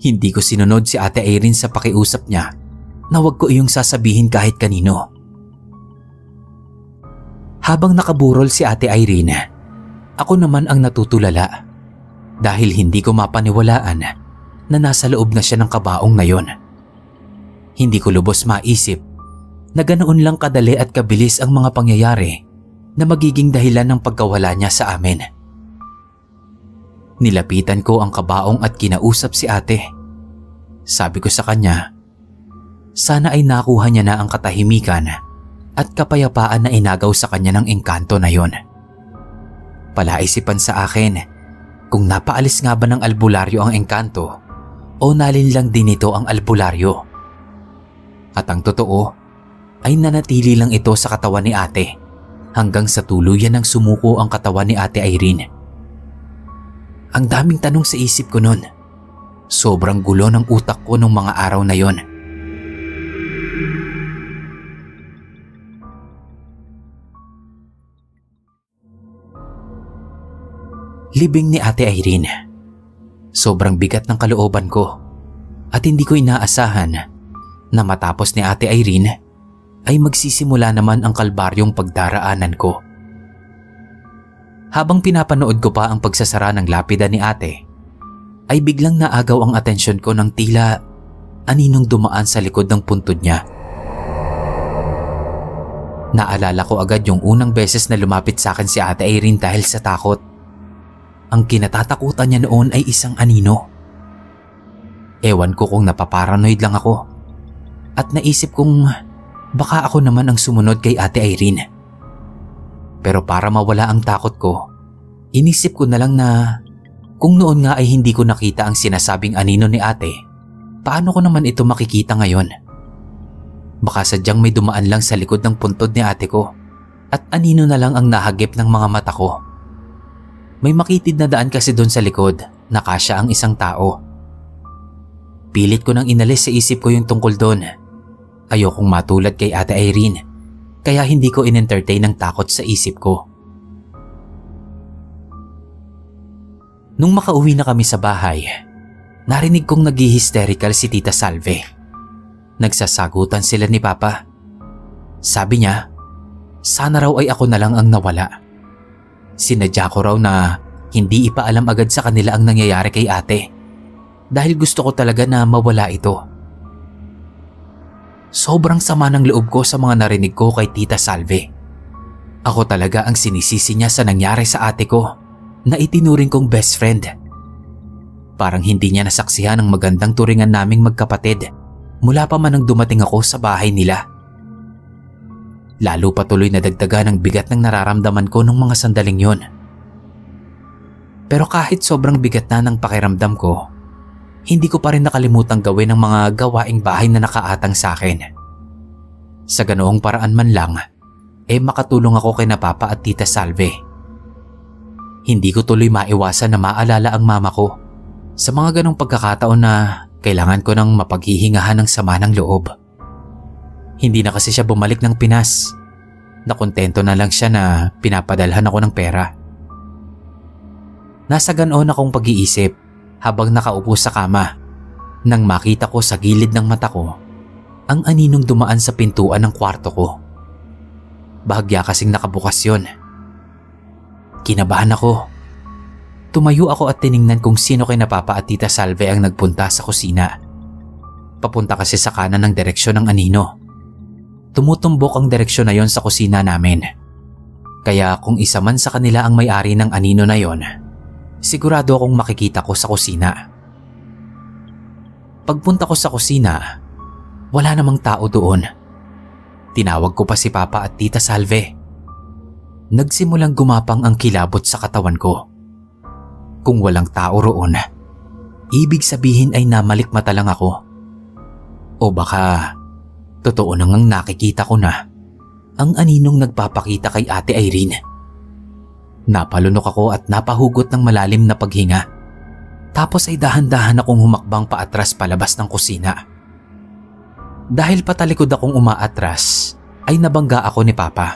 hindi ko sinunod si Ate Irene sa pakiusap niya na wag ko iyong sasabihin kahit kanino. Habang nakaburol si Ate Irene, ako naman ang natutulala dahil hindi ko mapaniwalaan na nasa loob na siya ng kabaong na yon. Hindi ko lubos maisip na ganoon lang kadali at kabilis ang mga pangyayari na magiging dahilan ng pagkawala niya sa amin. Nilapitan ko ang kabaong at kinausap si ate. Sabi ko sa kanya, sana ay nakuha niya na ang katahimikan at kapayapaan na inagaw sa kanya ng engkanto na yon. Palaisipan sa akin kung napaalis nga ba ng albularyo ang engkanto o nalinlang din ito ang albularyo. At ang totoo ay nanatili lang ito sa katawan ni ate hanggang sa tuluyan ng sumuko ang katawan ni Ate Irene. Ang daming tanong sa isip ko noon. Sobrang gulo ng utak ko nung mga araw na yon. Libing ni Ate Irene. Sobrang bigat ng kalooban ko at hindi ko inaasahan na matapos ni Ate Irene ay magsisimula naman ang kalbaryong pagdaraanan ko. Habang pinapanood ko pa ang pagsasara ng lapida ni ate, ay biglang naagaw ang atensyon ko ng tila aninong dumaan sa likod ng puntod niya. Naalala ko agad yung unang beses na lumapit sa akin si Ate Irene dahil sa takot. Ang kinatatakutan niya noon ay isang anino. Ewan ko kung napaparanoid lang ako at naisip kong baka ako naman ang sumunod kay Ate Irene. Pero para mawala ang takot ko, inisip ko na lang na kung noon nga ay hindi ko nakita ang sinasabing anino ni ate, paano ko naman ito makikita ngayon? Baka sadyang may dumaan lang sa likod ng puntod ni ate ko at anino na lang ang nahagip ng mga mata ko. May makitid na daan kasi doon sa likod na kasya ang isang tao. Pilit ko nang inalis sa isip ko yung tungkol doon. Ayokong matulad kay Ate Irene, kaya hindi ko in-entertain ang takot sa isip ko. Nung makauwi na kami sa bahay, narinig kong nag-hysterical si Tita Salve. Nagsasagutan sila ni Papa. Sabi niya, sana raw ay ako na lang ang nawala. Sinadya ko raw na hindi ipaalam agad sa kanila ang nangyayari kay ate dahil gusto ko talaga na mawala ito. Sobrang sama ng loob ko sa mga narinig ko kay Tita Salve. Ako talaga ang sinisisi niya sa nangyari sa ate ko na itinuring kong best friend. Parang hindi niya nasaksihan ang magandang turingan naming magkapatid mula pa man nang dumating ako sa bahay nila. Lalo patuloy na dagdagan ang bigat ng nararamdaman ko nung mga sandaling yon. Pero kahit sobrang bigat na ng pakiramdam ko, hindi ko pa rin nakalimutang gawin ang mga gawaing bahay na nakaatang sa akin. Sa ganoong paraan man lang, makatulong ako kay na Papa at Tita Salve. Hindi ko tuloy maiwasan na maalala ang mama ko sa mga ganong pagkakataon na kailangan ko ng mapaghihingahan ng sama ng loob. Hindi na kasi siya bumalik ng Pinas. Nakontento na lang siya na pinapadalhan ako ng pera. Nasa ganoon akong pag-iisip habang nakaupo sa kama nang makita ko sa gilid ng mata ko ang aninong dumaan sa pintuan ng kwarto ko. Bahagya kasing nakabukas yun. Kinabahan ako. Tumayo ako at tiningnan kung sino kay na Papa at Tita Salve ang nagpunta sa kusina. papunta kasi sa kanan ng direksyon ng anino. Tumutumbok ang direksyon na yon sa kusina namin. Kaya kung isa man sa kanila ang may-ari ng anino na yon, sigurado akong makikita ko sa kusina. Pagpunta ko sa kusina, wala namang tao doon. Tinawag ko pa si Papa at Tita Salve. Nagsimulang gumapang ang kilabot sa katawan ko. Kung walang tao roon, ibig sabihin ay namalikmata lang ako. O baka, totoo na ngang nakikita ko na ang aninong nagpapakita kay Ate Irene. Napalunok ako at napahugot ng malalim na paghinga. Tapos ay dahan-dahan akong humakbang paatras palabas ng kusina. Dahil patalikod akong umaatras, ay nabangga ako ni Papa.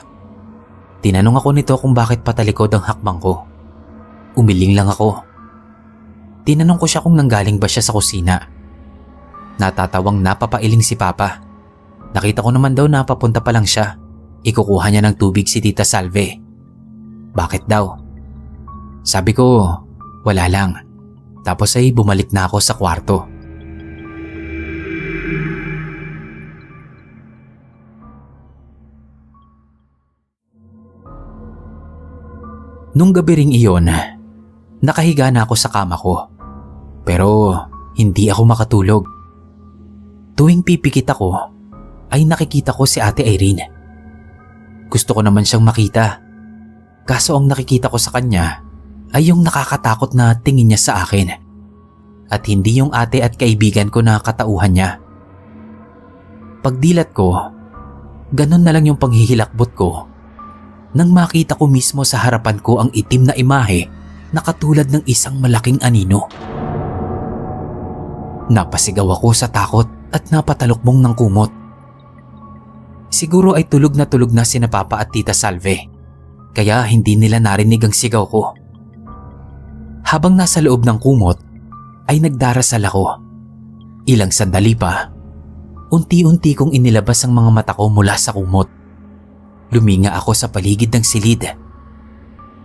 Tinanong ako nito kung bakit patalikod ang hakbang ko. Umiling lang ako. Tinanong ko siya kung nanggaling ba siya sa kusina. Natatawang napapailing si Papa. Nakita ko naman daw na papunta pa lang siya. Ikukuha niya ng tubig si Tita Salve. Bakit daw? Sabi ko, wala lang. Tapos ay bumalik na ako sa kwarto. Nung gabi ring iyon, nakahiga na ako sa kama ko. Pero hindi ako makatulog. Tuwing pipikit ako, ay nakikita ko si Ate Irene. Gusto ko naman siyang makita. Kaso ang nakikita ko sa kanya ay yung nakakatakot na tingin niya sa akin. At hindi yung ate at kaibigan ko na katauhan niya. Pagdilat ko, ganun na lang yung panghihilakbot ko nang makita ko mismo sa harapan ko ang itim na imahe na katulad ng isang malaking anino. Napasigaw ako sa takot at napatalukbong ng kumot. Siguro ay tulog na sina Papa at Tita Salve, kaya hindi nila narinig ang sigaw ko. Habang nasa loob ng kumot, ay nagdarasal ako. Ilang sandali pa, unti-unti kong inilabas ang mga mata ko mula sa kumot. Luminga ako sa paligid ng silid.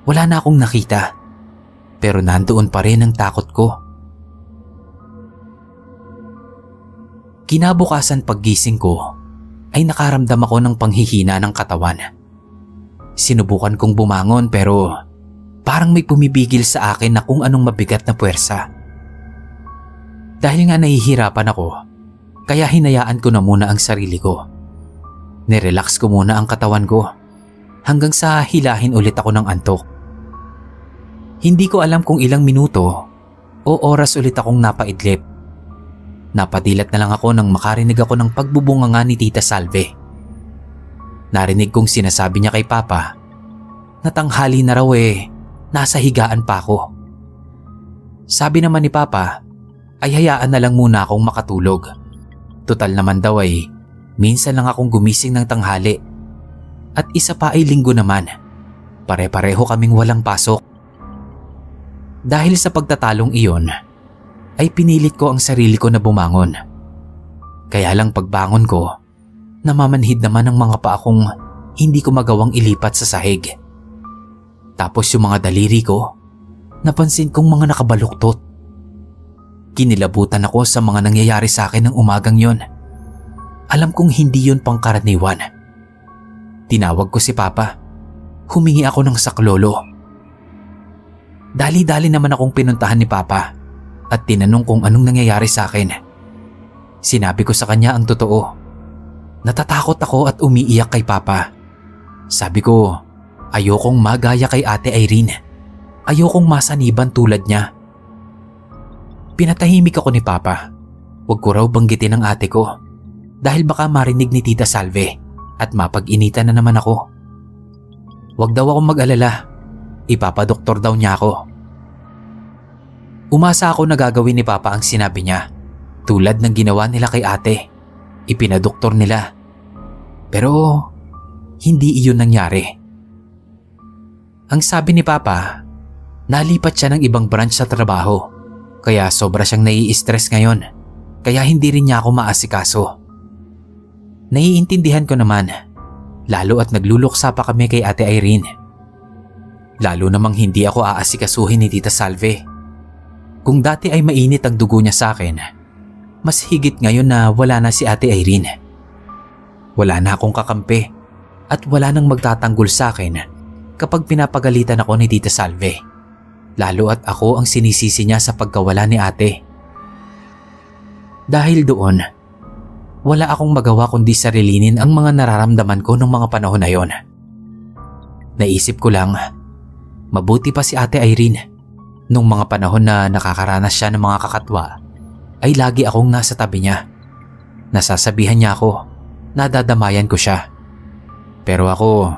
Wala na akong nakita, pero nandoon pa rin ang takot ko. Kinabukasan paggising ko, ay nakaramdam ako ng panghihina ng katawan. Sinubukan kong bumangon pero parang may pumibigil sa akin na kung anong mabigat na puwersa. Dahil nga nahihirapan ako, kaya hinayaan ko na muna ang sarili ko. Nirelax ko muna ang katawan ko hanggang sa hilahin ulit ako ng antok. Hindi ko alam kung ilang minuto o oras ulit akong napaidlip. Napadilat na lang ako nang makarinig ako ng pagbubunganga ni Tita Salve. Narinig kong sinasabi niya kay Papa na tanghali na raw nasa higaan pa ako. Sabi naman ni Papa ay hayaan na lang muna akong makatulog. Tutal naman daw minsan lang akong gumising ng tanghali. At isa pa ay linggo naman. Pare-pareho kaming walang pasok. Dahil sa pagtatalong iyon, ay pinilit ko ang sarili ko na bumangon. Kaya lang pagbangon ko, namamanhid naman ang mga paa kong hindi ko magawang ilipat sa sahig. Tapos yung mga daliri ko, napansin kong mga nakabaluktot. Kinilabutan ako sa mga nangyayari sa akin ng umagang yon. Alam kong hindi yon pangkaraniwan. Tinawag ko si Papa. Humingi ako ng saklolo. Dali-dali naman akong pinuntahan ni Papa at tinanong kung anong nangyayari sa akin. Sinabi ko sa kanya ang totoo. Natatakot ako at umiiyak kay Papa. Sabi ko, ayokong magaya kay Ate Irene. Ayokong masaniban tulad niya. Pinatahimik ako ni Papa. Huwag ko raw banggitin ang ate ko dahil baka marinig ni Tita Salve at mapag-initan na naman ako. Huwag daw akong mag-alala. Ipapadoktor daw niya ako. Umasa ako na gagawin ni Papa ang sinabi niya, tulad ng ginawa nila kay ate. Ipinadoktor nila. Pero hindi iyon nangyari. Ang sabi ni Papa, nalipat siya ng ibang branch sa trabaho. Kaya sobra siyang nai-stress ngayon. Kaya hindi rin niya ako maasikaso. Naiintindihan ko naman. Lalo at nagluluksa pa kami kay Ate Irene. Lalo namang hindi ako aasikasuhin ni Tita Salve. Kung dati ay mainit ang dugo niya sa akin, mas higit ngayon na wala na si Ate Irene. Wala na akong kakampi at wala nang magtatanggol sa akin kapag pinapagalitan ako ni Tita Salve. Lalo at ako ang sinisisi niya sa pagkawala ni ate. Dahil doon, wala akong magawa kundi sarilinin ang mga nararamdaman ko nung mga panahon na yon. Naisip ko lang, mabuti pa si Ate Irene. Nung mga panahon na nakakaranas siya ng mga kakatwa, ay lagi akong nasa tabi niya. Nasasabihan niya ako, nadadamayan ko siya. Pero ako,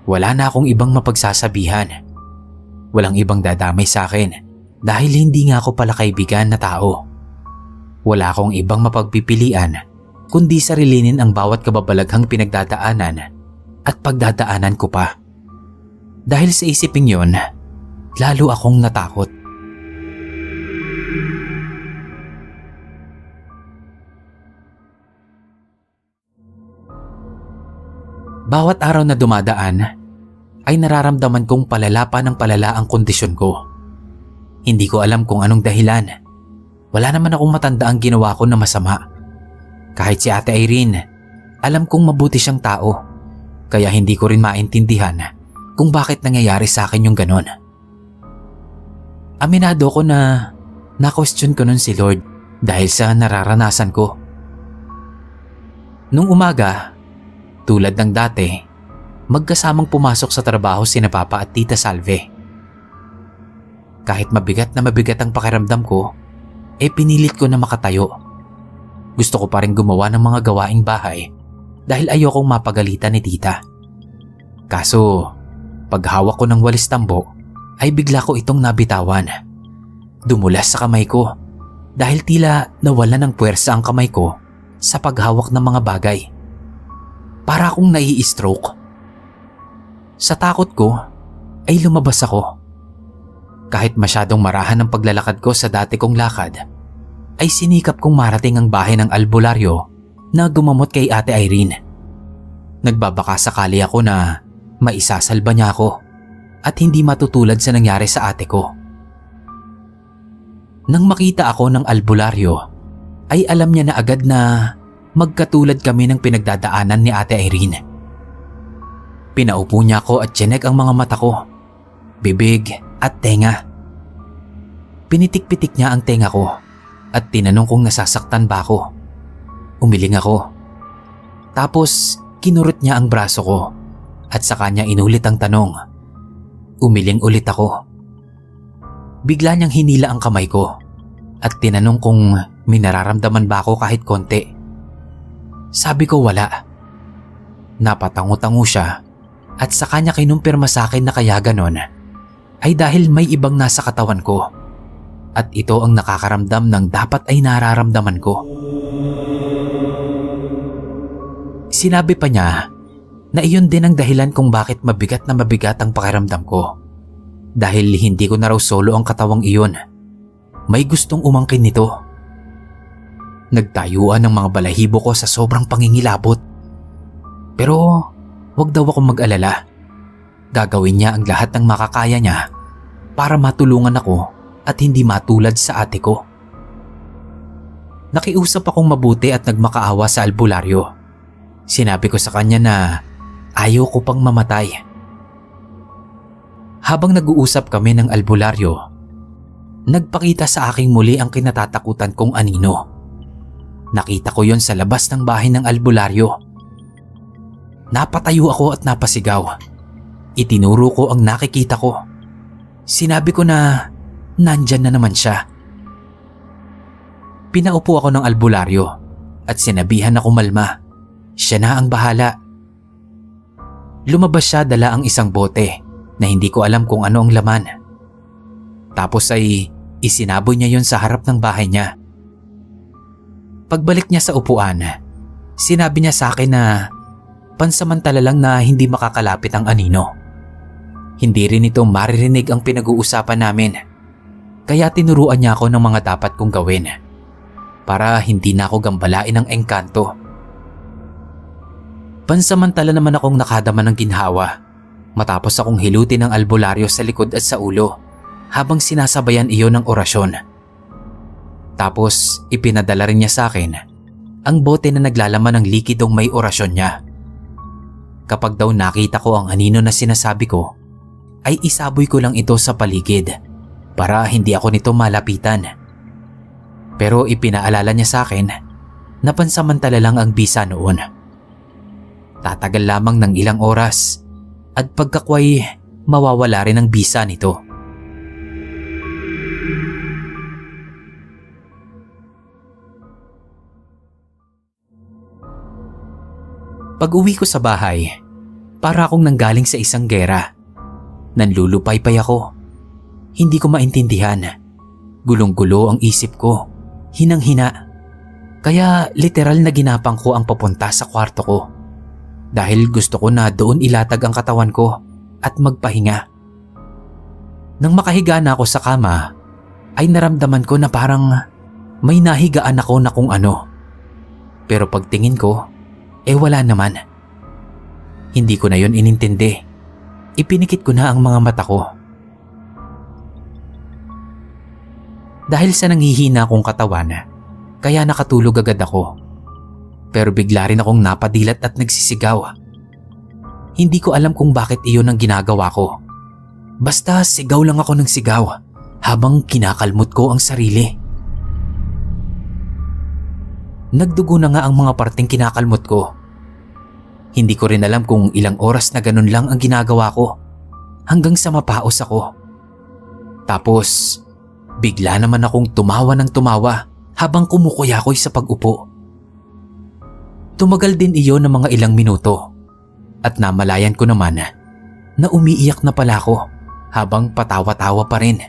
wala na akong ibang mapagsasabihan. Walang ibang dadamay sa akin dahil hindi nga ako pala kaibigan na tao. Wala akong ibang mapagpipilian kundi sarilinin ang bawat kababalaghang pinagdadaanan at pagdadaanan ko pa. Dahil sa isiping yon, lalo akong natakot. Bawat araw na dumadaan ay nararamdaman kong palala pa ng palala ang kondisyon ko. Hindi ko alam kung anong dahilan. Wala naman akong matandaang ginawa ko na masama. Kahit si Ate Irene, alam kong mabuti siyang tao, kaya hindi ko rin maintindihan kung bakit nangyayari sa akin yung ganon. Aminado ko na na-question ko nun si Lord dahil sa nararanasan ko. Nung umaga, tulad ng dati, magkasamang pumasok sa trabaho sina Papa at Tita Salve. Kahit mabigat na mabigat ang pakiramdam ko, pinilit ko na makatayo. Gusto ko pa rin gumawa ng mga gawaing bahay dahil ayokong mapagalitan ni Tita. Kaso, paghawak ko ng walis tambo, ay bigla ko itong nabitawan. Dumulas sa kamay ko dahil tila nawala ng puwersa ang kamay ko sa paghawak ng mga bagay. Para akong nai-stroke. Sa takot ko, ay lumabas ako. Kahit masyadong marahan ang paglalakad ko sa dati kong lakad, ay sinikap kong marating ang bahay ng albularyo na gumamot kay Ate Irene. Nagbabaka sakali ako na maisasalba niya ako at hindi matutulad sa nangyari sa ate ko. Nang makita ako ng albularyo, ay alam niya na agad na magkatulad kami ng pinagdadaanan ni Ate Irene. Pinaupo niya ako at chinek ang mga mata ko, bibig at tenga. Pinitik-pitik niya ang tenga ko at tinanong kung nasasaktan ba ako. Umiling ako. Tapos kinurot niya ang braso ko at sa kanya inulit ang tanong. Umiling ulit ako. Bigla niyang hinila ang kamay ko at tinanong kung may nararamdaman ba ako kahit konti. Sabi ko wala. Napatango-tango siya at sa kanya kinumpirma sa akin na kaya ganon ay dahil may ibang nasa katawan ko at ito ang nakakaramdam ng dapat ay nararamdaman ko. Sinabi pa niya na iyon din ang dahilan kung bakit mabigat na mabigat ang pakiramdam ko. Dahil hindi ko na raw solo ang katawang iyon. May gustong umangkin nito. Nagtayuan ng mga balahibo ko sa sobrang pangingilabot. Pero wag daw akong mag-alala. Gagawin niya ang lahat ng makakaya niya para matulungan ako at hindi matulad sa ate ko. Nakiusap akong mabuti at nagmakaawa sa albularyo. Sinabi ko sa kanya na ayaw ko pang mamatay. Habang nag-uusap kami ng albularyo, nagpakita sa aking muli ang kinatatakutan kong anino. Nakita ko yon sa labas ng bahay ng albularyo. Napatayo ako at napasigaw. Itinuro ko ang nakikita ko. Sinabi ko na nandyan na naman siya. Pinaupo ako ng albularyo at sinabihan na kumalma. Siya na ang bahala. Lumabas siya dala ang isang bote na hindi ko alam kung ano ang laman. Tapos ay isinaboy niya yon sa harap ng bahay niya. Pagbalik niya sa upuan, sinabi niya sa akin na pansamantala lang na hindi makakalapit ang anino. Hindi rin ito maririnig ang pinag-uusapan namin. Kaya tinuruan niya ako ng mga dapat kong gawin para hindi na ako gambalain ng engkanto. Pansamantala naman akong nakadama ng ginhawa matapos akong hilutin ng albularyo sa likod at sa ulo habang sinasabayan iyon ng orasyon. Tapos ipinadala rin niya sa akin ang bote na naglalaman ng likidong may orasyon niya. Kapag daw nakita ko ang anino na sinasabi ko, ay isaboy ko lang ito sa paligid para hindi ako nito malapitan. Pero ipinaalala niya sa akin na pansamantala lang ang bisa noon. Tatagal lamang ng ilang oras at pagkakway mawawala rin ang bisa nito. Pag-uwi ko sa bahay, para akong nanggaling sa isang gera. Nanlulupaypay ako. Hindi ko maintindihan. Gulong-gulo ang isip ko. Hinang-hina. Kaya literal na ginapang ko ang papunta sa kwarto ko. Dahil gusto ko na doon ilatag ang katawan ko at magpahinga. Nang makahiga na ako sa kama, ay naramdaman ko na parang may nahigaan ako na kung ano. Pero pagtingin ko, wala naman. Hindi ko na yon inintindi. Ipinikit ko na ang mga mata ko. Dahil sa nanghihina kong katawan, kaya nakatulog agad ako. Pero bigla rin akong napadilat at nagsisigaw. Hindi ko alam kung bakit iyon ang ginagawa ko. Basta sigaw lang ako ng sigaw habang kinakalmot ko ang sarili. Nagdugo na nga ang mga parteng kinakalmot ko. Hindi ko rin alam kung ilang oras na ganun lang ang ginagawa ko hanggang sa mapaos ako. Tapos bigla naman akong tumawa ng tumawa habang kumukuyakoy sa pag-upo. Tumagal din iyon ng mga ilang minuto at namalayan ko naman na umiiyak na pala ako habang patawa-tawa pa rin.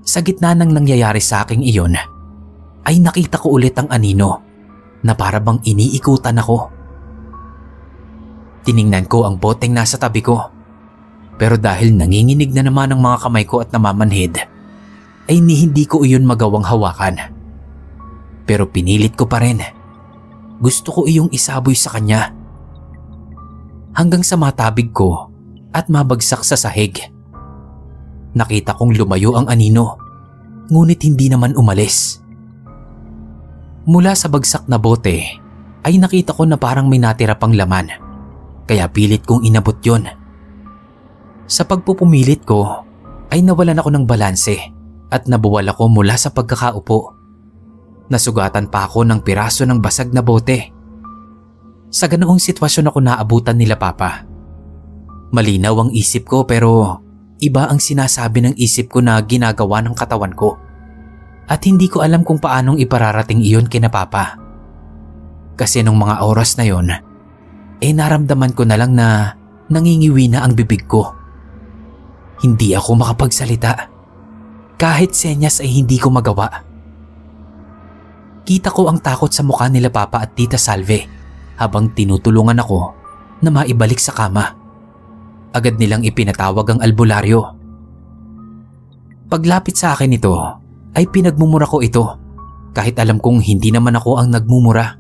Sa gitna ng nangyayari sa aking iyon, ay nakita ko ulit ang anino na para bang iniikutan ako. Tiningnan ko ang boteng nasa tabi ko, pero dahil nanginginig na naman ang mga kamay ko at namamanhid, ay hindi ko iyon magawang hawakan. Pero pinilit ko pa rin. Gusto ko iyong isaboy sa kanya. Hanggang sa matabig ko at mabagsak sa sahig. Nakita kong lumayo ang anino, ngunit hindi naman umalis. Mula sa bagsak na bote, ay nakita ko na parang may natira pang laman. Kaya pilit kong inabot yon. Sa pagpupumilit ko, ay nawalan ako ng balanse at nabuwal ako mula sa pagkakaupo. Nasugatan pa ako ng piraso ng basag na bote. Sa ganoong sitwasyon ako naabutan nila Papa. Malinaw ang isip ko pero iba ang sinasabi ng isip ko na ginagawa ng katawan ko. At hindi ko alam kung paanong ipararating iyon kina Papa. Kasi nung mga oras na yon, naramdaman ko na lang na nangingiwi na ang bibig ko. Hindi ako makapagsalita. Kahit senyas ay hindi ko magawa. Kita ko ang takot sa mukha nila Papa at Tita Salve habang tinutulungan ako na maibalik sa kama. Agad nilang ipinatawag ang albularyo. Paglapit sa akin ito, ay pinagmumura ko ito kahit alam kong hindi naman ako ang nagmumura.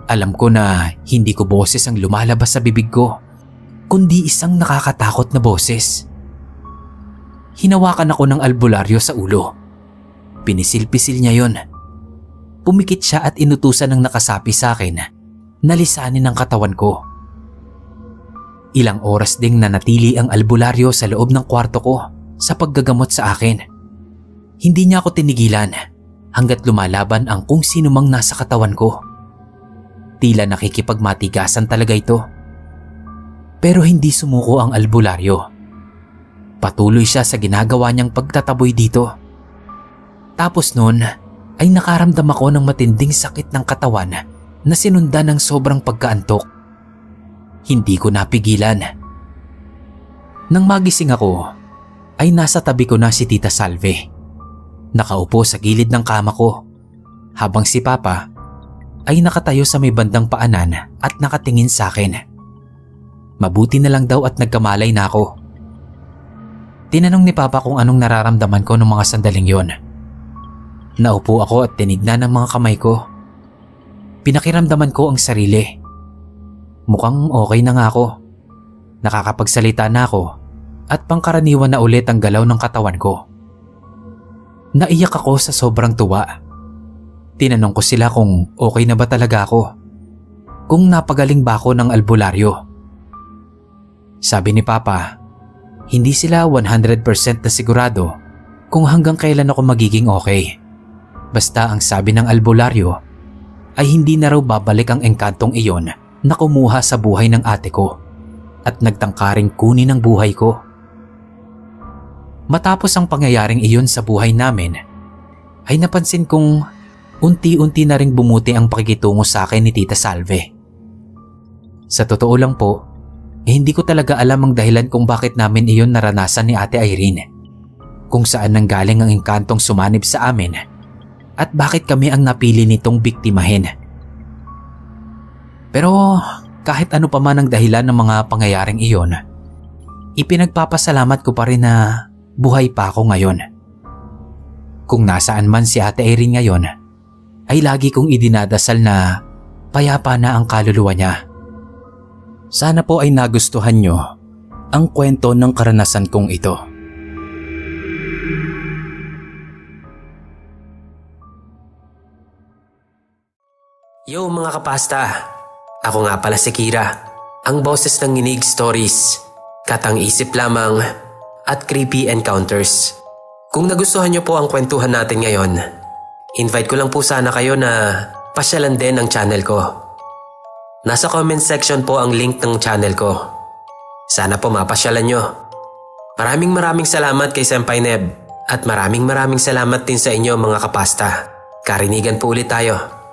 Alam ko na hindi ko boses ang lumalabas sa bibig ko, kundi isang nakakatakot na boses. Hinawakan ako ng albularyo sa ulo. Pinisil-pisil niya yon. Pumikit siya at inutusan ng nakasapi sa akin na lisanin ang katawan ko. Ilang oras ding nanatili ang albularyo sa loob ng kwarto ko sa paggagamot sa akin. Hindi niya ako tinigilan hanggat lumalaban ang kung sino mang nasa katawan ko. Tila nakikipagmatigasan talaga ito. Pero hindi sumuko ang albularyo. Patuloy siya sa ginagawa niyang pagtataboy dito. Tapos noon ay nakaramdam ako ng matinding sakit ng katawan na sinundan ng sobrang pagkaantok. Hindi ko napigilan. Nang magising ako, ay nasa tabi ko na si Tita Salve. Nakaupo sa gilid ng kama ko, habang si Papa ay nakatayo sa may bandang paanan at nakatingin sa akin. Mabuti na lang daw at nagkamalay na ako. Tinanong ni Papa kung anong nararamdaman ko noong mga sandaling yon. Naupo ako at tinignan ang mga kamay ko. Pinakiramdaman ko ang sarili. Mukhang okay na nga ako. Nakakapagsalita na ako at pangkaraniwan na ulit ang galaw ng katawan ko. Naiyak ako sa sobrang tuwa. Tinanong ko sila kung okay na ba talaga ako. Kung napagaling ba ako ng albularyo. Sabi ni Papa, hindi sila 100% na sigurado kung hanggang kailan ako magiging okay. Basta ang sabi ng albularyo ay hindi na raw babalik ang engkantong iyon na kumuha sa buhay ng ate ko at nagtangkaring kunin ang buhay ko. Matapos ang pangyayaring iyon sa buhay namin, ay napansin kong unti-unti na ring bumuti ang pakikitungo sa akin ni Tita Salve. Sa totoo lang po, hindi ko talaga alam ang dahilan kung bakit namin iyon naranasan ni Ate Irene. Kung saan nanggaling ang engkantong sumanib sa amin at bakit kami ang napili nitong biktimahin. Pero kahit ano pa man ang dahilan ng mga pangyayaring iyon, ipinagpapasalamat ko pa rin na buhay pa ako ngayon. Kung nasaan man si Ate Irene ngayon, ay lagi kong idinadasal na payapa na ang kaluluwa niya. Sana po ay nagustuhan nyo ang kwento ng karanasan kong ito. Yo mga kapasta! Ako nga pala si Kira, ang boses ng Nginig Stories, katang-isip lamang at creepy encounters. Kung nagustuhan nyo po ang kwentuhan natin ngayon, invite ko lang po sana kayo na pasyalan din ang channel ko. Nasa comment section po ang link ng channel ko. Sana po mapasyalan nyo. Maraming salamat kay Senpai Neb at maraming salamat din sa inyo mga kapasta. Karinigan po ulit tayo.